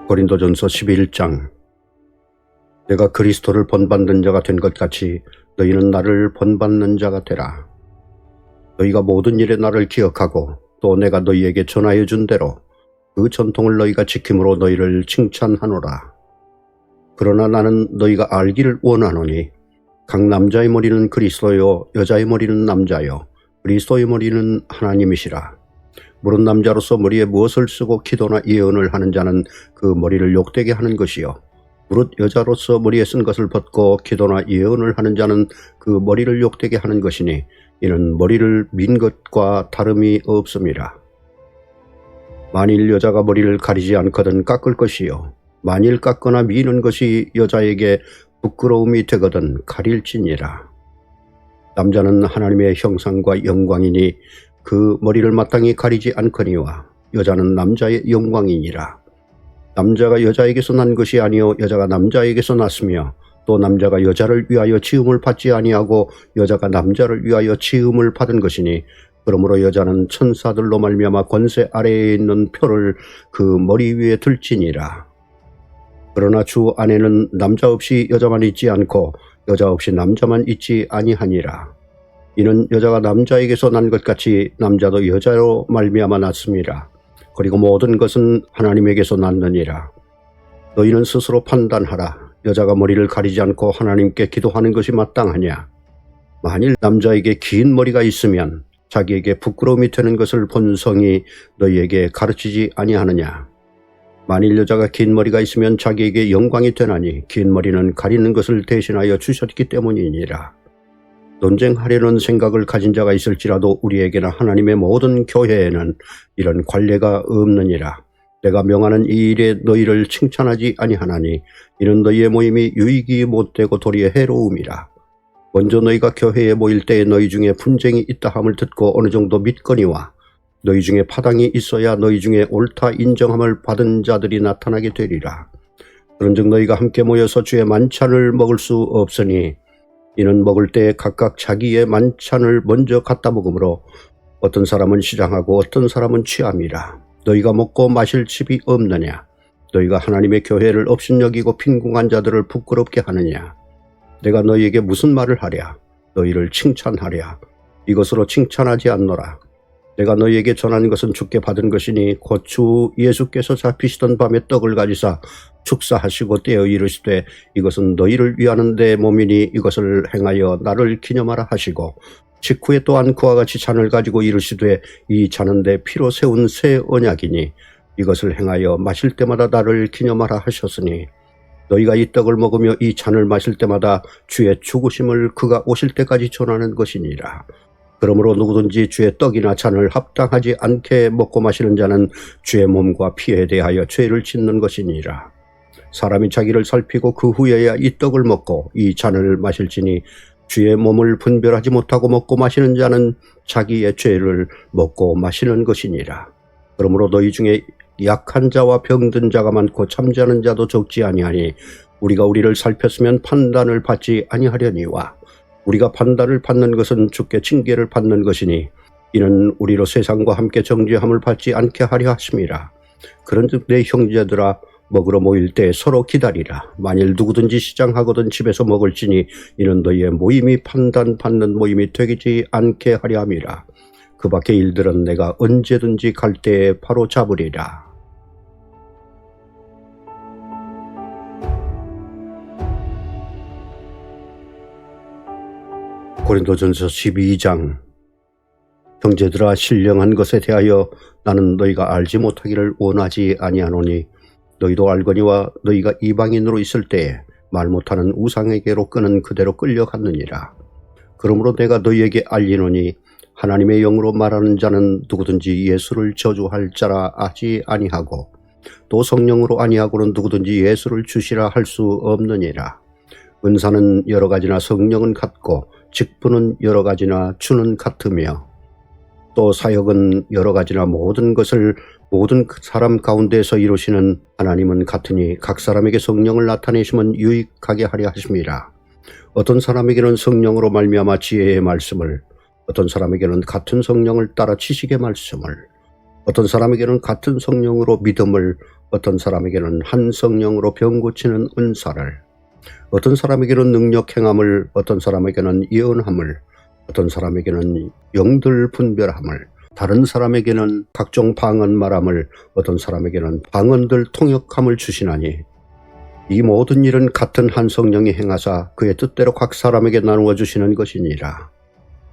고린도전서 11장. 내가 그리스도를 본받는 자가 된 것 같이 너희는 나를 본받는 자가 되라. 너희가 모든 일에 나를 기억하고 또 내가 너희에게 전하여 준 대로 그 전통을 너희가 지킴으로 너희를 칭찬하노라. 그러나 나는 너희가 알기를 원하노니 각 남자의 머리는 그리스도요 여자의 머리는 남자요 그리스도의 머리는 하나님이시라. 물은 남자로서 머리에 무엇을 쓰고 기도나 예언을 하는 자는 그 머리를 욕되게 하는 것이요 무릇 여자로서 머리에 쓴 것을 벗고 기도나 예언을 하는 자는 그 머리를 욕되게 하는 것이니 이는 머리를 민 것과 다름이 없음이라. 만일 여자가 머리를 가리지 않거든 깎을 것이요 만일 깎거나 미는 것이 여자에게 부끄러움이 되거든 가릴지니라. 남자는 하나님의 형상과 영광이니 그 머리를 마땅히 가리지 않거니와 여자는 남자의 영광이니라. 남자가 여자에게서 난 것이 아니요 여자가 남자에게서 났으며 또 남자가 여자를 위하여 지음을 받지 아니하고 여자가 남자를 위하여 지음을 받은 것이니 그러므로 여자는 천사들로 말미암아 권세 아래에 있는 표를 그 머리 위에 들지니라. 그러나 주 안에는 남자 없이 여자만 있지 않고 여자 없이 남자만 있지 아니하니라. 이는 여자가 남자에게서 난 것 같이 남자도 여자로 말미암아 났습니다. 그리고 모든 것은 하나님에게서 났느니라. 너희는 스스로 판단하라. 여자가 머리를 가리지 않고 하나님께 기도하는 것이 마땅하냐. 만일 남자에게 긴 머리가 있으면 자기에게 부끄러움이 되는 것을 본성이 너희에게 가르치지 아니하느냐. 만일 여자가 긴 머리가 있으면 자기에게 영광이 되나니 긴 머리는 가리는 것을 대신하여 주셨기 때문이니라. 논쟁하려는 생각을 가진 자가 있을지라도 우리에게나 하나님의 모든 교회에는 이런 관례가 없느니라. 내가 명하는 이 일에 너희를 칭찬하지 아니하나니 이는 너희의 모임이 유익이 못되고 도리어 해로움이라. 먼저 너희가 교회에 모일 때에 너희 중에 분쟁이 있다 함을 듣고 어느 정도 믿거니와 너희 중에 파당이 있어야 너희 중에 옳다 인정함을 받은 자들이 나타나게 되리라. 그런즉 너희가 함께 모여서 주의 만찬을 먹을 수 없으니 이는 먹을 때에 각각 자기의 만찬을 먼저 갖다 먹으므로 어떤 사람은 시장하고 어떤 사람은 취함이라. 너희가 먹고 마실 집이 없느냐? 너희가 하나님의 교회를 업신여기고 빈궁한 자들을 부끄럽게 하느냐? 내가 너희에게 무슨 말을 하랴? 너희를 칭찬하랴? 이것으로 칭찬하지 않노라. 내가 너희에게 전하는 것은 주께 받은 것이니 곧 주 예수께서 잡히시던 밤에 떡을 가지사 축사하시고 떼어 이르시되 이것은 너희를 위하는 내 몸이니 이것을 행하여 나를 기념하라 하시고 직후에 또한 그와 같이 잔을 가지고 이르시되 이 잔은 내 피로 세운 새 언약이니 이것을 행하여 마실 때마다 나를 기념하라 하셨으니 너희가 이 떡을 먹으며 이 잔을 마실 때마다 주의 죽으심을 그가 오실 때까지 전하는 것이니라. 그러므로 누구든지 주의 떡이나 잔을 합당하지 않게 먹고 마시는 자는 주의 몸과 피에 대하여 죄를 짓는 것이니라. 사람이 자기를 살피고 그 후에야 이 떡을 먹고 이 잔을 마실지니 주의 몸을 분별하지 못하고 먹고 마시는 자는 자기의 죄를 먹고 마시는 것이니라. 그러므로 너희 중에 약한 자와 병든 자가 많고 잠자는 자도 적지 아니하니 우리가 우리를 살폈으면 판단을 받지 아니하려니와 우리가 판단을 받는 것은 주께 징계를 받는 것이니 이는 우리로 세상과 함께 정죄함을 받지 않게 하려 하심이라. 그런즉 내 형제들아 먹으러 모일 때 서로 기다리라. 만일 누구든지 시장하거든 집에서 먹을지니 이는 너희의 모임이 판단받는 모임이 되지 않게 하려 함이라. 그 밖의 일들은 내가 언제든지 갈 때에 바로 잡으리라. 고린도전서 12장. 형제들아 신령한 것에 대하여 나는 너희가 알지 못하기를 원하지 아니하노니 너희도 알거니와 너희가 이방인으로 있을 때에 말 못하는 우상에게로 끄는 그대로 끌려갔느니라. 그러므로 내가 너희에게 알리노니 하나님의 영으로 말하는 자는 누구든지 예수를 저주할 자라 하지 아니하고 또 성령으로 아니하고는 누구든지 예수를 주시라 할 수 없느니라. 은사는 여러 가지나 성령은 같고 직분은 여러 가지나 주는 같으며 또 사역은 여러 가지나 모든 것을 모든 사람 가운데서 이루시는 하나님은 같으니 각 사람에게 성령을 나타내시면 유익하게 하려 하심이라. 어떤 사람에게는 성령으로 말미암아 지혜의 말씀을, 어떤 사람에게는 같은 성령을 따라 지식의 말씀을, 어떤 사람에게는 같은 성령으로 믿음을, 어떤 사람에게는 한 성령으로 병 고치는 은사를, 어떤 사람에게는 능력 행함을, 어떤 사람에게는 예언함을, 어떤 사람에게는 영들 분별함을, 다른 사람에게는 각종 방언 말함을, 어떤 사람에게는 방언들 통역함을 주시나니 이 모든 일은 같은 한 성령이 행하사 그의 뜻대로 각 사람에게 나누어 주시는 것이니라.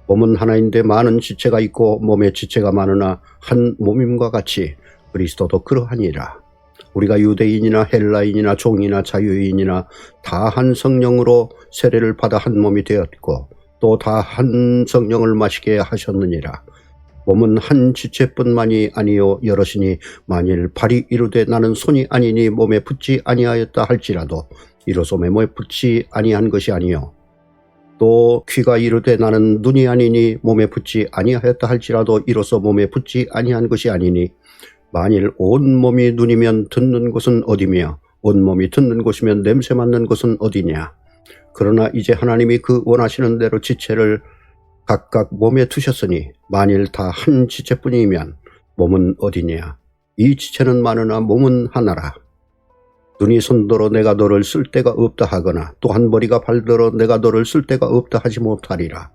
몸은 하나인데 많은 지체가 있고 몸에 지체가 많으나 한 몸임과 같이 그리스도도 그러하니라. 우리가 유대인이나 헬라인이나 종이나 자유인이나 다 한 성령으로 세례를 받아 한 몸이 되었고 또 다 한 성령을 마시게 하셨느니라. 몸은 한 지체뿐만이 아니요 여럿이니 만일 발이 이르되 나는 손이 아니니 몸에 붙지 아니하였다 할지라도 이로써 몸에 붙지 아니한 것이 아니요 또 귀가 이르되 나는 눈이 아니니 몸에 붙지 아니하였다 할지라도 이로써 몸에 붙지 아니한 것이 아니니 만일 온 몸이 눈이면 듣는 곳은 어디며 온 몸이 듣는 곳이면 냄새 맡는 곳은 어디냐. 그러나 이제 하나님이 그 원하시는 대로 지체를 각각 몸에 두셨으니 만일 다 한 지체뿐이면 몸은 어디냐. 이 지체는 많으나 몸은 하나라. 눈이 손더러 내가 너를 쓸 데가 없다 하거나 또 한 머리가 발더러 내가 너를 쓸 데가 없다 하지 못하리라.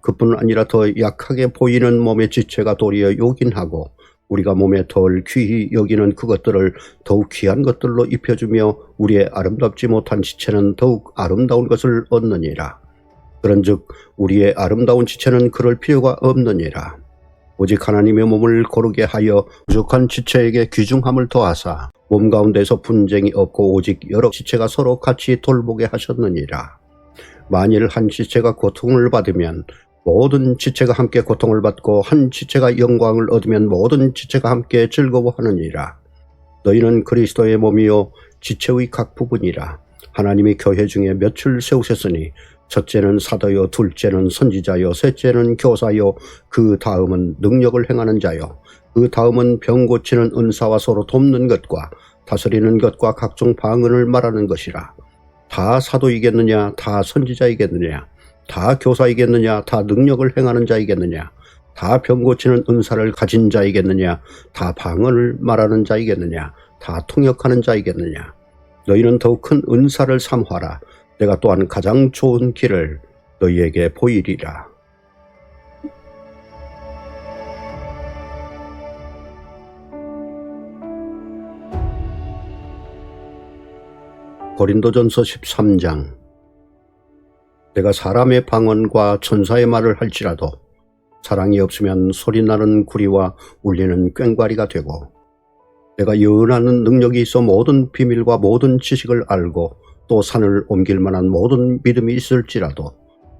그뿐 아니라 더 약하게 보이는 몸의 지체가 도리어 요긴하고 우리가 몸에 덜 귀히 여기는 그것들을 더욱 귀한 것들로 입혀주며 우리의 아름답지 못한 지체는 더욱 아름다운 것을 얻느니라. 그런즉 우리의 아름다운 지체는 그럴 필요가 없느니라. 오직 하나님의 몸을 고르게 하여 부족한 지체에게 귀중함을 더하사 몸 가운데서 분쟁이 없고 오직 여러 지체가 서로 같이 돌보게 하셨느니라. 만일 한 지체가 고통을 받으면 모든 지체가 함께 고통을 받고 한 지체가 영광을 얻으면 모든 지체가 함께 즐거워하느니라. 너희는 그리스도의 몸이요 지체의 각 부분이라. 하나님이 교회 중에 몇을 세우셨으니 첫째는 사도요, 둘째는 선지자요, 셋째는 교사요, 그 다음은 능력을 행하는 자요, 그 다음은 병 고치는 은사와 서로 돕는 것과 다스리는 것과 각종 방언을 말하는 것이라. 다 사도이겠느냐? 다 선지자이겠느냐? 다 교사이겠느냐? 다 능력을 행하는 자이겠느냐? 다 병 고치는 은사를 가진 자이겠느냐? 다 방언을 말하는 자이겠느냐? 다 통역하는 자이겠느냐? 너희는 더욱 큰 은사를 삼하라. 내가 또한 가장 좋은 길을 너희에게 보이리라. 고린도전서 13장. 내가 사람의 방언과 천사의 말을 할지라도 사랑이 없으면 소리나는 구리와 울리는 꽹과리가 되고, 내가 예언하는 능력이 있어 모든 비밀과 모든 지식을 알고 또 산을 옮길 만한 모든 믿음이 있을지라도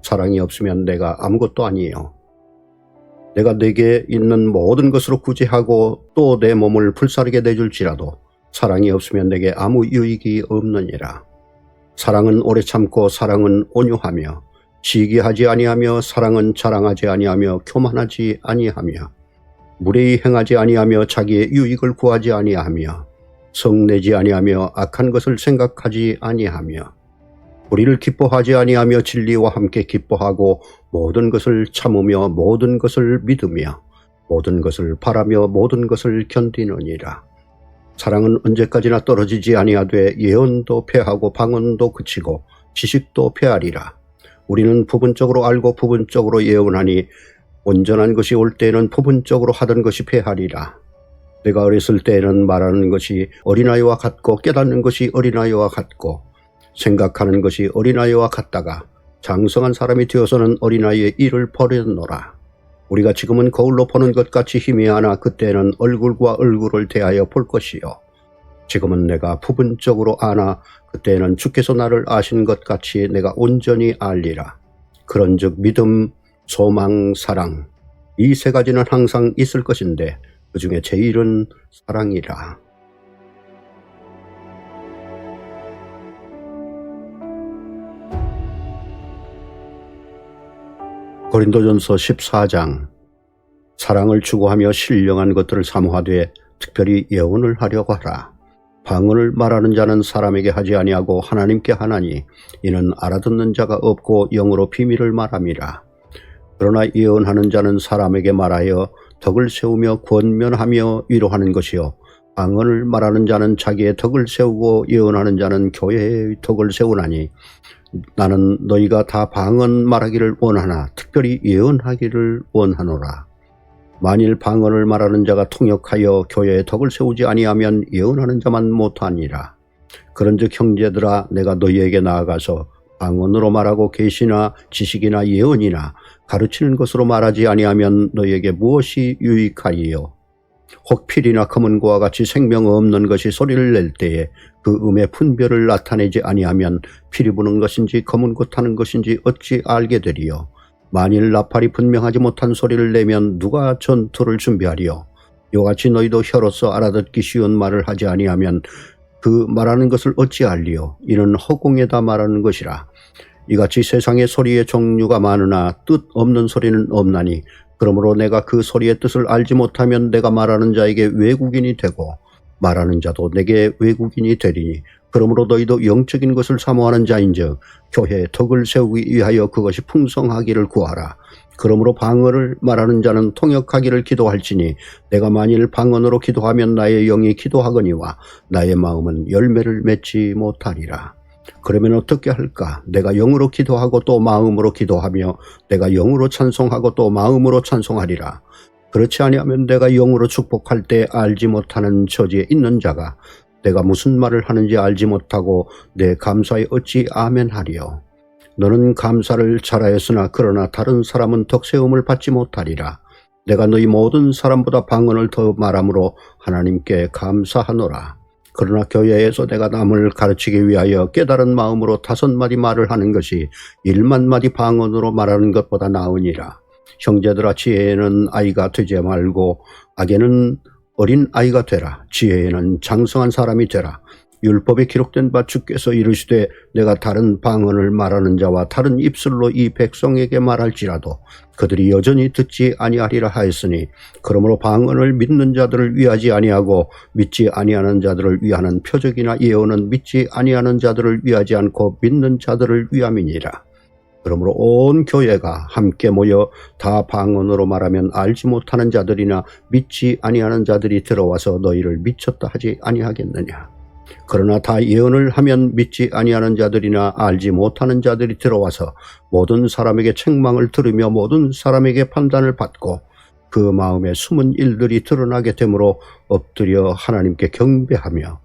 사랑이 없으면 내가 아무것도 아니에요. 내가 내게 있는 모든 것으로 구제하고 또 내 몸을 불사르게 내줄지라도 사랑이 없으면 내게 아무 유익이 없느니라. 사랑은 오래 참고 사랑은 온유하며 시기하지 아니하며 사랑은 자랑하지 아니하며 교만하지 아니하며 무례히 행하지 아니하며 자기의 유익을 구하지 아니하며 성내지 아니하며 악한 것을 생각하지 아니하며 우리를 기뻐하지 아니하며 진리와 함께 기뻐하고 모든 것을 참으며 모든 것을 믿으며 모든 것을 바라며 모든 것을 견디느니라. 사랑은 언제까지나 떨어지지 아니하되 예언도 패하고 방언도 그치고 지식도 패하리라. 우리는 부분적으로 알고 부분적으로 예언하니 온전한 것이 올 때에는 부분적으로 하던 것이 패하리라. 내가 어렸을 때에는 말하는 것이 어린아이와 같고 깨닫는 것이 어린아이와 같고 생각하는 것이 어린아이와 같다가 장성한 사람이 되어서는 어린아이의 일을 버렸노라. 우리가 지금은 거울로 보는 것 같이 희미하나 그때는 얼굴과 얼굴을 대하여 볼 것이요. 지금은 내가 부분적으로 아나 그때는 주께서 나를 아신 것 같이 내가 온전히 알리라. 그런즉 믿음, 소망, 사랑, 이 세 가지는 항상 있을 것인데 그 중에 제일은 사랑이라. 고린도전서 14장. 사랑을 추구하며 신령한 것들을 사모하되 특별히 예언을 하려고 하라. 방언을 말하는 자는 사람에게 하지 아니하고 하나님께 하나니 이는 알아듣는 자가 없고 영으로 비밀을 말함이라. 그러나 예언하는 자는 사람에게 말하여 덕을 세우며 권면하며 위로하는 것이요, 방언을 말하는 자는 자기의 덕을 세우고 예언하는 자는 교회의 덕을 세우나니 나는 너희가 다 방언 말하기를 원하나 특별히 예언하기를 원하노라. 만일 방언을 말하는 자가 통역하여 교회의 덕을 세우지 아니하면 예언하는 자만 못하니라. 그런즉 형제들아, 내가 너희에게 나아가서 방언으로 말하고 계시나 지식이나 예언이나 가르치는 것으로 말하지 아니하면 너희에게 무엇이 유익하리요? 혹 필이나 검은고와 같이 생명 없는 것이 소리를 낼 때에 그 음의 분별을 나타내지 아니하면 피리 부는 것인지 검은고 타는 것인지 어찌 알게 되리요? 만일 나팔이 분명하지 못한 소리를 내면 누가 전투를 준비하리요? 이같이 너희도 혀로서 알아듣기 쉬운 말을 하지 아니하면 그 말하는 것을 어찌 알리요? 이는 허공에다 말하는 것이라. 이같이 세상의 소리의 종류가 많으나 뜻 없는 소리는 없나니 그러므로 내가 그 소리의 뜻을 알지 못하면 내가 말하는 자에게 외국인이 되고 말하는 자도 내게 외국인이 되리니, 그러므로 너희도 영적인 것을 사모하는 자인즉 교회의 덕을 세우기 위하여 그것이 풍성하기를 구하라. 그러므로 방언을 말하는 자는 통역하기를 기도할지니 내가 만일 방언으로 기도하면 나의 영이 기도하거니와 나의 마음은 열매를 맺지 못하리라. 그러면 어떻게 할까? 내가 영으로 기도하고 또 마음으로 기도하며 내가 영으로 찬송하고 또 마음으로 찬송하리라. 그렇지 아니하면 내가 영으로 축복할 때 알지 못하는 처지에 있는 자가 내가 무슨 말을 하는지 알지 못하고 내 감사에 어찌 아멘하리요? 너는 감사를 잘하였으나 그러나 다른 사람은 덕세움을 받지 못하리라. 내가 너희 모든 사람보다 방언을 더 말함으로 하나님께 감사하노라. 그러나 교회에서 내가 남을 가르치기 위하여 깨달은 마음으로 5마디 말을 하는 것이 1만마디 방언으로 말하는 것보다 나으니라. 형제들아, 지혜에는 아이가 되지 말고 악에는 어린 아이가 되라. 지혜에는 장성한 사람이 되라. 율법에 기록된 바 주께서 이르시되 내가 다른 방언을 말하는 자와 다른 입술로 이 백성에게 말할지라도 그들이 여전히 듣지 아니하리라 하였으니 그러므로 방언을 믿는 자들을 위하지 아니하고 믿지 아니하는 자들을 위하는 표적이나 예언은 믿지 아니하는 자들을 위하지 않고 믿는 자들을 위함이니라. 그러므로 온 교회가 함께 모여 다 방언으로 말하면 알지 못하는 자들이나 믿지 아니하는 자들이 들어와서 너희를 미쳤다 하지 아니하겠느냐. 그러나 다 예언을 하면 믿지 아니하는 자들이나 알지 못하는 자들이 들어와서 모든 사람에게 책망을 들으며 모든 사람에게 판단을 받고 그 마음에 숨은 일들이 드러나게 되므로 엎드려 하나님께 경배하며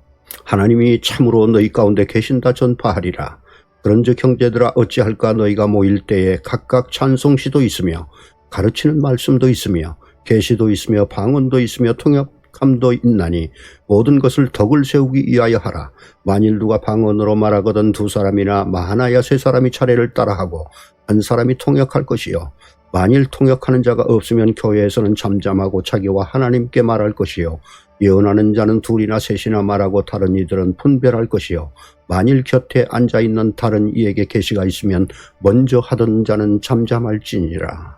하나님이 참으로 너희 가운데 계신다 전파하리라. 그런즉 형제들아 어찌할까. 너희가 모일 때에 각각 찬송시도 있으며 가르치는 말씀도 있으며 계시도 있으며 방언도 있으며 통역함도 있나니 모든 것을 덕을 세우기 위하여 하라. 만일 누가 방언으로 말하거든 두 사람이나 많아야 세 사람이 차례를 따라하고 한 사람이 통역할 것이요. 만일 통역하는 자가 없으면 교회에서는 잠잠하고 자기와 하나님께 말할 것이요. 예언하는 자는 둘이나 셋이나 말하고 다른 이들은 분별할 것이요. 만일 곁에 앉아있는 다른 이에게 계시가 있으면 먼저 하던 자는 잠잠할지니라.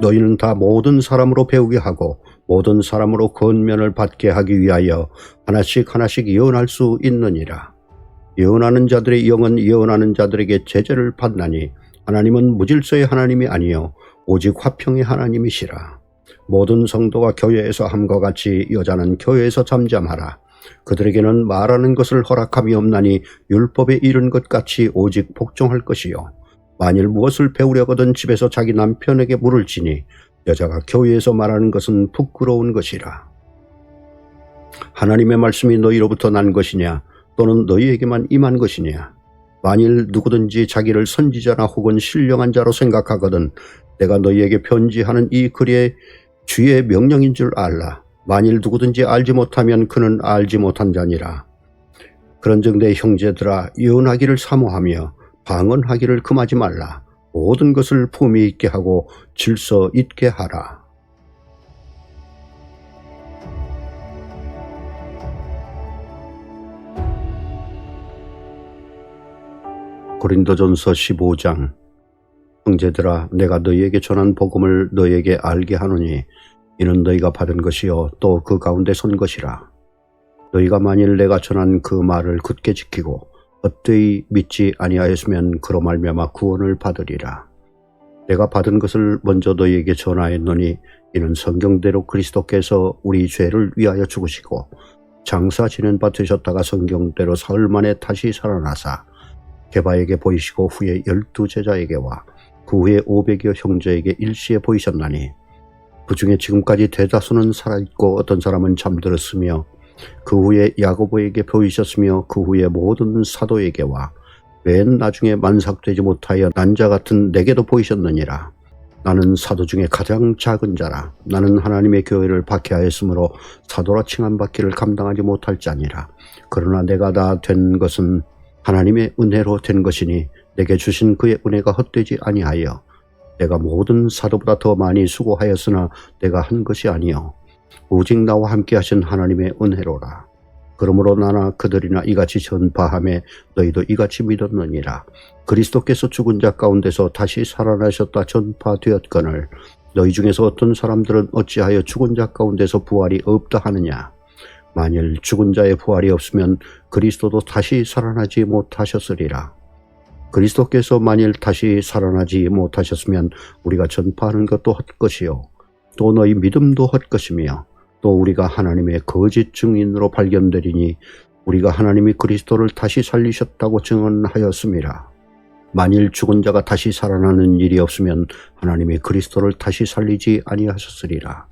너희는 다 모든 사람으로 배우게 하고 모든 사람으로 권면을 받게 하기 위하여 하나씩 하나씩 예언할 수 있느니라. 예언하는 자들의 영은 예언하는 자들에게 제재를 받나니 하나님은 무질서의 하나님이 아니요 오직 화평의 하나님이시라. 모든 성도가 교회에서 함과 같이 여자는 교회에서 잠잠하라. 그들에게는 말하는 것을 허락함이 없나니 율법에 이른 것 같이 오직 복종할 것이요. 만일 무엇을 배우려거든 집에서 자기 남편에게 물을지니 여자가 교회에서 말하는 것은 부끄러운 것이라. 하나님의 말씀이 너희로부터 난 것이냐 또는 너희에게만 임한 것이냐. 만일 누구든지 자기를 선지자나 혹은 신령한 자로 생각하거든 내가 너희에게 편지하는 이 글의 주의 명령인 줄 알라. 만일 누구든지 알지 못하면 그는 알지 못한 자니라. 그런즉 내 형제들아 예언하기를 사모하며 방언하기를 금하지 말라. 모든 것을 품위 있게 하고 질서 있게 하라. 고린도전서 15장. 형제들아 내가 너희에게 전한 복음을 너희에게 알게 하노니 이는 너희가 받은 것이요 또 그 가운데 선 것이라. 너희가 만일 내가 전한 그 말을 굳게 지키고 헛되이 믿지 아니하였으면 그로 말미암아 구원을 받으리라. 내가 받은 것을 먼저 너희에게 전하였노니 이는 성경대로 그리스도께서 우리 죄를 위하여 죽으시고 장사 지낸 바 되셨다가 성경대로 사흘 만에 다시 살아나사 게바에게 보이시고 후에 12제자에게와 그 후에 500여 형제에게 일시에 보이셨나니 그 중에 지금까지 대다수는 살아있고 어떤 사람은 잠들었으며 그 후에 야고보에게 보이셨으며 그 후에 모든 사도에게와 맨 나중에 만삭되지 못하여 난자 같은 내게도 보이셨느니라. 나는 사도 중에 가장 작은 자라. 나는 하나님의 교회를 박해하였으므로 사도라 칭함받기를 감당하지 못할 자니라. 그러나 내가 다 된 것은 하나님의 은혜로 된 것이니 내게 주신 그의 은혜가 헛되지 아니하여 내가 모든 사도보다 더 많이 수고하였으나 내가 한 것이 아니요 오직 나와 함께 하신 하나님의 은혜로라. 그러므로 나나 그들이나 이같이 전파하며 너희도 이같이 믿었느니라. 그리스도께서 죽은 자 가운데서 다시 살아나셨다 전파되었거늘 너희 중에서 어떤 사람들은 어찌하여 죽은 자 가운데서 부활이 없다 하느냐. 만일 죽은 자의 부활이 없으면 그리스도도 다시 살아나지 못하셨으리라. 그리스도께서 만일 다시 살아나지 못하셨으면 우리가 전파하는 것도 헛것이요 또 너희 믿음도 헛것이며 또 우리가 하나님의 거짓 증인으로 발견되리니 우리가 하나님이 그리스도를 다시 살리셨다고 증언하였음이라. 만일 죽은 자가 다시 살아나는 일이 없으면 하나님이 그리스도를 다시 살리지 아니하셨으리라.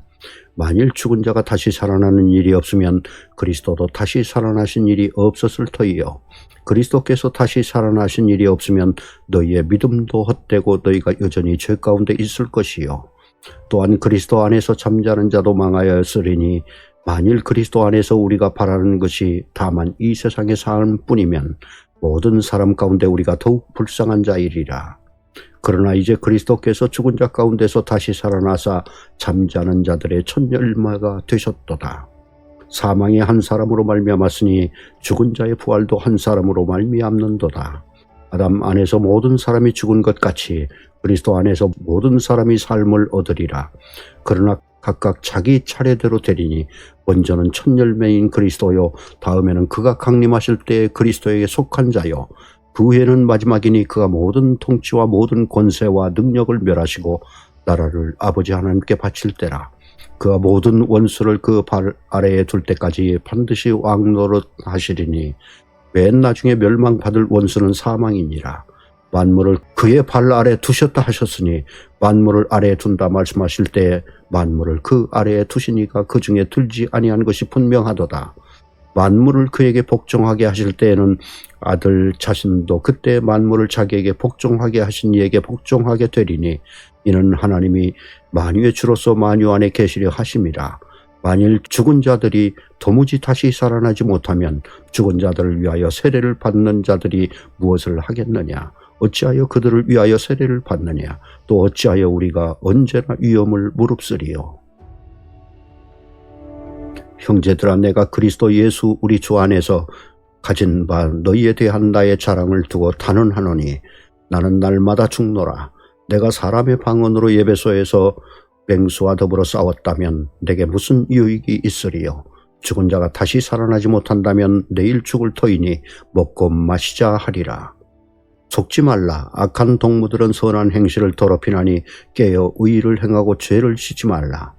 만일 죽은 자가 다시 살아나는 일이 없으면 그리스도도 다시 살아나신 일이 없었을 터이요 그리스도께서 다시 살아나신 일이 없으면 너희의 믿음도 헛되고 너희가 여전히 죄 가운데 있을 것이요 또한 그리스도 안에서 잠자는 자도 망하였으리니 만일 그리스도 안에서 우리가 바라는 것이 다만 이 세상의 삶뿐이면 모든 사람 가운데 우리가 더욱 불쌍한 자이리라. 그러나 이제 그리스도께서 죽은 자 가운데서 다시 살아나사 잠자는 자들의 첫 열매가 되셨도다. 사망이 한 사람으로 말미암았으니 죽은 자의 부활도 한 사람으로 말미암는도다. 아담 안에서 모든 사람이 죽은 것 같이 그리스도 안에서 모든 사람이 삶을 얻으리라. 그러나 각각 자기 차례대로 되리니 먼저는 첫 열매인 그리스도요, 다음에는 그가 강림하실 때에 그리스도에게 속한 자요, 그 후에는 마지막이니 그가 모든 통치와 모든 권세와 능력을 멸하시고 나라를 아버지 하나님께 바칠 때라. 그가 모든 원수를 그 발 아래에 둘 때까지 반드시 왕노릇 하시리니 맨 나중에 멸망받을 원수는 사망이니라. 만물을 그의 발 아래 두셨다 하셨으니 만물을 아래에 둔다 말씀하실 때 만물을 그 아래에 두시니까 그 중에 들지 아니한 것이 분명하도다. 만물을 그에게 복종하게 하실 때에는 아들 자신도 그때 만물을 자기에게 복종하게 하신 이에게 복종하게 되리니 이는 하나님이 만유의 주로서 만유 안에 계시려 하심이라. 만일 죽은 자들이 도무지 다시 살아나지 못하면 죽은 자들을 위하여 세례를 받는 자들이 무엇을 하겠느냐? 어찌하여 그들을 위하여 세례를 받느냐? 또 어찌하여 우리가 언제나 위험을 무릅쓰리요? 형제들아, 내가 그리스도 예수 우리 주 안에서 가진 바 너희에 대한 나의 자랑을 두고 단언하노니 나는 날마다 죽노라. 내가 사람의 방언으로 예배소에서 맹수와 더불어 싸웠다면 내게 무슨 유익이 있으리요? 죽은 자가 다시 살아나지 못한다면 내일 죽을 터이니 먹고 마시자 하리라. 속지 말라. 악한 동무들은 선한 행실을 더럽히나니 깨어 의의를 행하고 죄를 씻지 말라.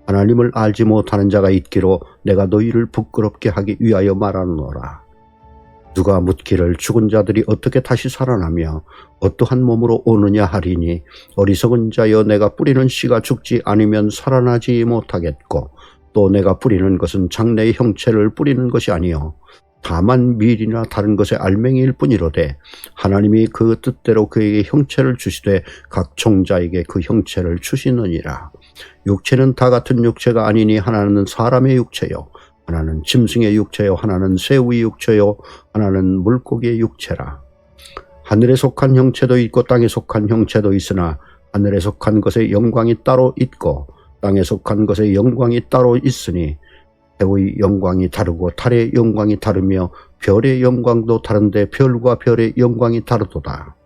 하나님을 알지 못하는 자가 있기로 내가 너희를 부끄럽게 하기 위하여 말하노라. 누가 묻기를 죽은 자들이 어떻게 다시 살아나며 어떠한 몸으로 오느냐 하리니 어리석은 자여, 내가 뿌리는 씨가 죽지 않으면 살아나지 못하겠고 또 내가 뿌리는 것은 장래의 형체를 뿌리는 것이 아니요 다만 밀이나 다른 것의 알맹이일 뿐이로되 하나님이 그 뜻대로 그에게 형체를 주시되 각 종자에게 그 형체를 주시느니라. 육체는 다 같은 육체가 아니니 하나는 사람의 육체요, 하나는 짐승의 육체요, 하나는 새우의 육체요, 하나는 물고기의 육체라. 하늘에 속한 형체도 있고 땅에 속한 형체도 있으나 하늘에 속한 것의 영광이 따로 있고 땅에 속한 것의 영광이 따로 있으니 해의 영광이 다르고 달의 영광이 다르며 별의 영광도 다른데 별과 별의 영광이 다르도다.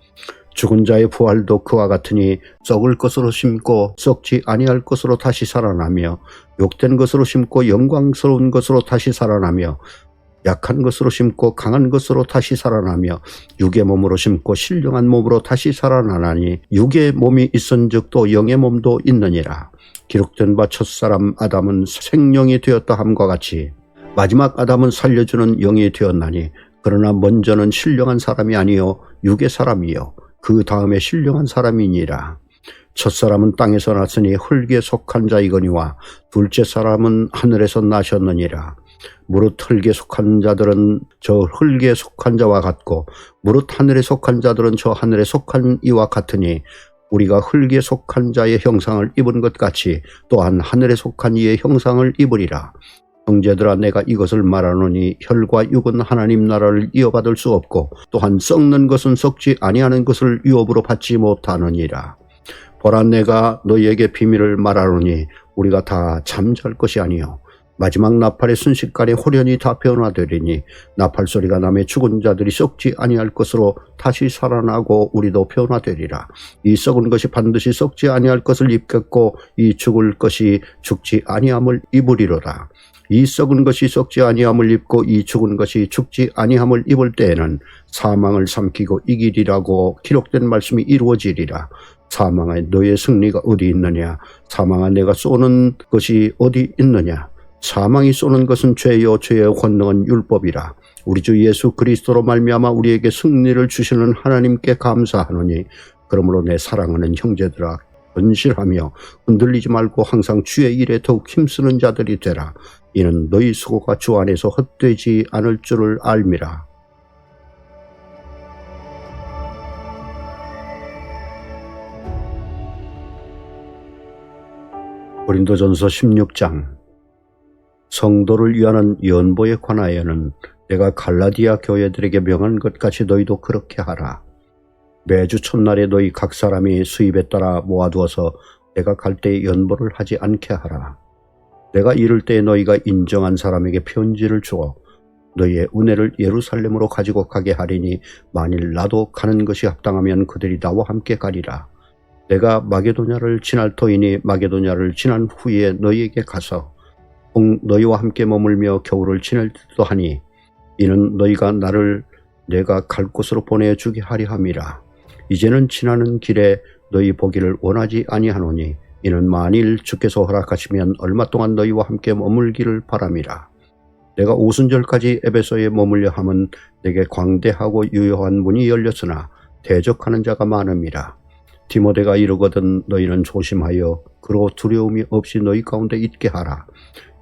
죽은 자의 부활도 그와 같으니 썩을 것으로 심고 썩지 아니할 것으로 다시 살아나며 욕된 것으로 심고 영광스러운 것으로 다시 살아나며 약한 것으로 심고 강한 것으로 다시 살아나며 육의 몸으로 심고 신령한 몸으로 다시 살아나나니 육의 몸이 있은즉 또 영의 몸도 있느니라. 기록된 바 첫사람 아담은 생령이 되었다 함과 같이 마지막 아담은 살려주는 영이 되었나니 그러나 먼저는 신령한 사람이 아니요 육의 사람이요 그 다음에 신령한 사람이니라. 첫사람은 땅에서 났으니 흙에 속한 자이거니와 둘째 사람은 하늘에서 나셨느니라. 무릇 흙에 속한 자들은 저 흙에 속한 자와 같고 무릇 하늘에 속한 자들은 저 하늘에 속한 이와 같으니 우리가 흙에 속한 자의 형상을 입은 것 같이 또한 하늘에 속한 이의 형상을 입으리라. 형제들아, 내가 이것을 말하노니 혈과 육은 하나님 나라를 이어받을 수 없고 또한 썩는 것은 썩지 아니하는 것을 유업으로 받지 못하느니라. 보라, 내가 너희에게 비밀을 말하노니 우리가 다 잠잘 것이 아니요 마지막 나팔의 순식간에 홀연히 다 변화되리니 나팔 소리가 나매 죽은 자들이 썩지 아니할 것으로 다시 살아나고 우리도 변화되리라. 이 썩은 것이 반드시 썩지 아니할 것을 입겠고 이 죽을 것이 죽지 아니함을 입으리로다. 이 썩은 것이 썩지 아니함을 입고 이 죽은 것이 죽지 아니함을 입을 때에는 사망을 삼키고 이기리라고 기록된 말씀이 이루어지리라. 사망아, 너의 승리가 어디 있느냐? 사망아, 내가 쏘는 것이 어디 있느냐? 사망이 쏘는 것은 죄요 죄의 권능은 율법이라. 우리 주 예수 그리스도로 말미암아 우리에게 승리를 주시는 하나님께 감사하노니 그러므로 내 사랑하는 형제들아, 건실하며 흔들리지 말고 항상 주의 일에 더욱 힘쓰는 자들이 되라. 이는 너희 수고가 주 안에서 헛되지 않을 줄을 알미라. 고린도전서 16장. 성도를 위하는 연보에 관하여는 내가 갈라디아 교회들에게 명한 것 같이 너희도 그렇게 하라. 매주 첫날에 너희 각 사람이 수입에 따라 모아두어서 내가 갈 때 연보를 하지 않게 하라. 내가 이를 때 너희가 인정한 사람에게 편지를 주어 너희의 은혜를 예루살렘으로 가지고 가게 하리니 만일 나도 가는 것이 합당하면 그들이 나와 함께 가리라. 내가 마게도냐를 지날 터이니 마게도냐를 지난 후에 너희에게 가서 너희와 함께 머물며 겨울을 지낼 듯도 하니 이는 너희가 나를 내가 갈 곳으로 보내주게 하려 함이라. 이제는 지나는 길에 너희 보기를 원하지 아니하노니 이는 만일 주께서 허락하시면 얼마 동안 너희와 함께 머물기를 바람이라. 내가 오순절까지 에베소에 머물려 함은 내게 광대하고 유효한 문이 열렸으나 대적하는 자가 많음이라. 디모데가 이르거든 너희는 조심하여 그로 두려움이 없이 너희 가운데 있게 하라.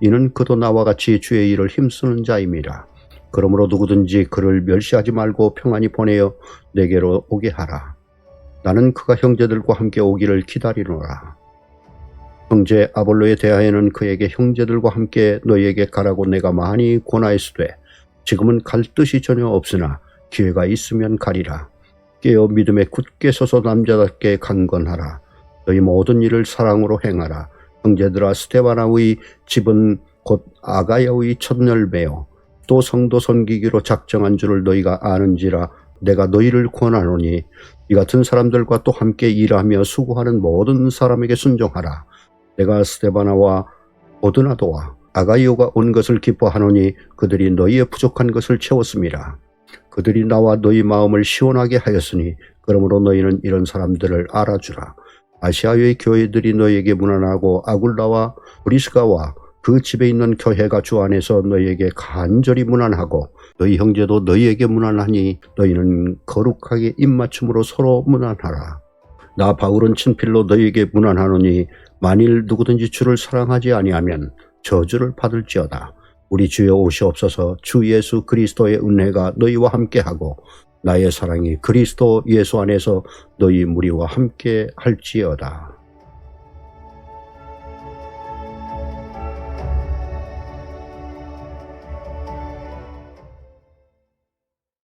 이는 그도 나와 같이 주의 일을 힘쓰는 자임이라. 그러므로 누구든지 그를 멸시하지 말고 평안히 보내어 내게로 오게 하라. 나는 그가 형제들과 함께 오기를 기다리노라. 형제 아볼로에 대하여는 그에게 형제들과 함께 너희에게 가라고 내가 많이 권하였으되 지금은 갈 뜻이 전혀 없으나 기회가 있으면 가리라. 깨어 믿음에 굳게 서서 남자답게 강건하라. 너희 모든 일을 사랑으로 행하라. 형제들아, 스데바나의 집은 곧 아가야의 첫 열매요 또 성도 섬기기로 작정한 줄을 너희가 아는지라. 내가 너희를 권하노니 이 같은 사람들과 또 함께 일하며 수고하는 모든 사람에게 순종하라. 내가 스데바나와 오드나도와 아가이오가 온 것을 기뻐하노니 그들이 너희의 부족한 것을 채웠음이라. 그들이 나와 너희 마음을 시원하게 하였으니 그러므로 너희는 이런 사람들을 알아주라. 아시아의 교회들이 너희에게 문안하고 아굴라와 브리스가와 그 집에 있는 교회가 주 안에서 너희에게 간절히 문안하고 너희 형제도 너희에게 문안하니 너희는 거룩하게 입맞춤으로 서로 문안하라. 나 바울은 친필로 너희에게 문안하노니 만일 누구든지 주를 사랑하지 아니하면 저주를 받을지어다. 우리 주여 오시옵소서. 주 예수 그리스도의 은혜가 너희와 함께하고 나의 사랑이 그리스도 예수 안에서 너희 무리와 함께 할지어다.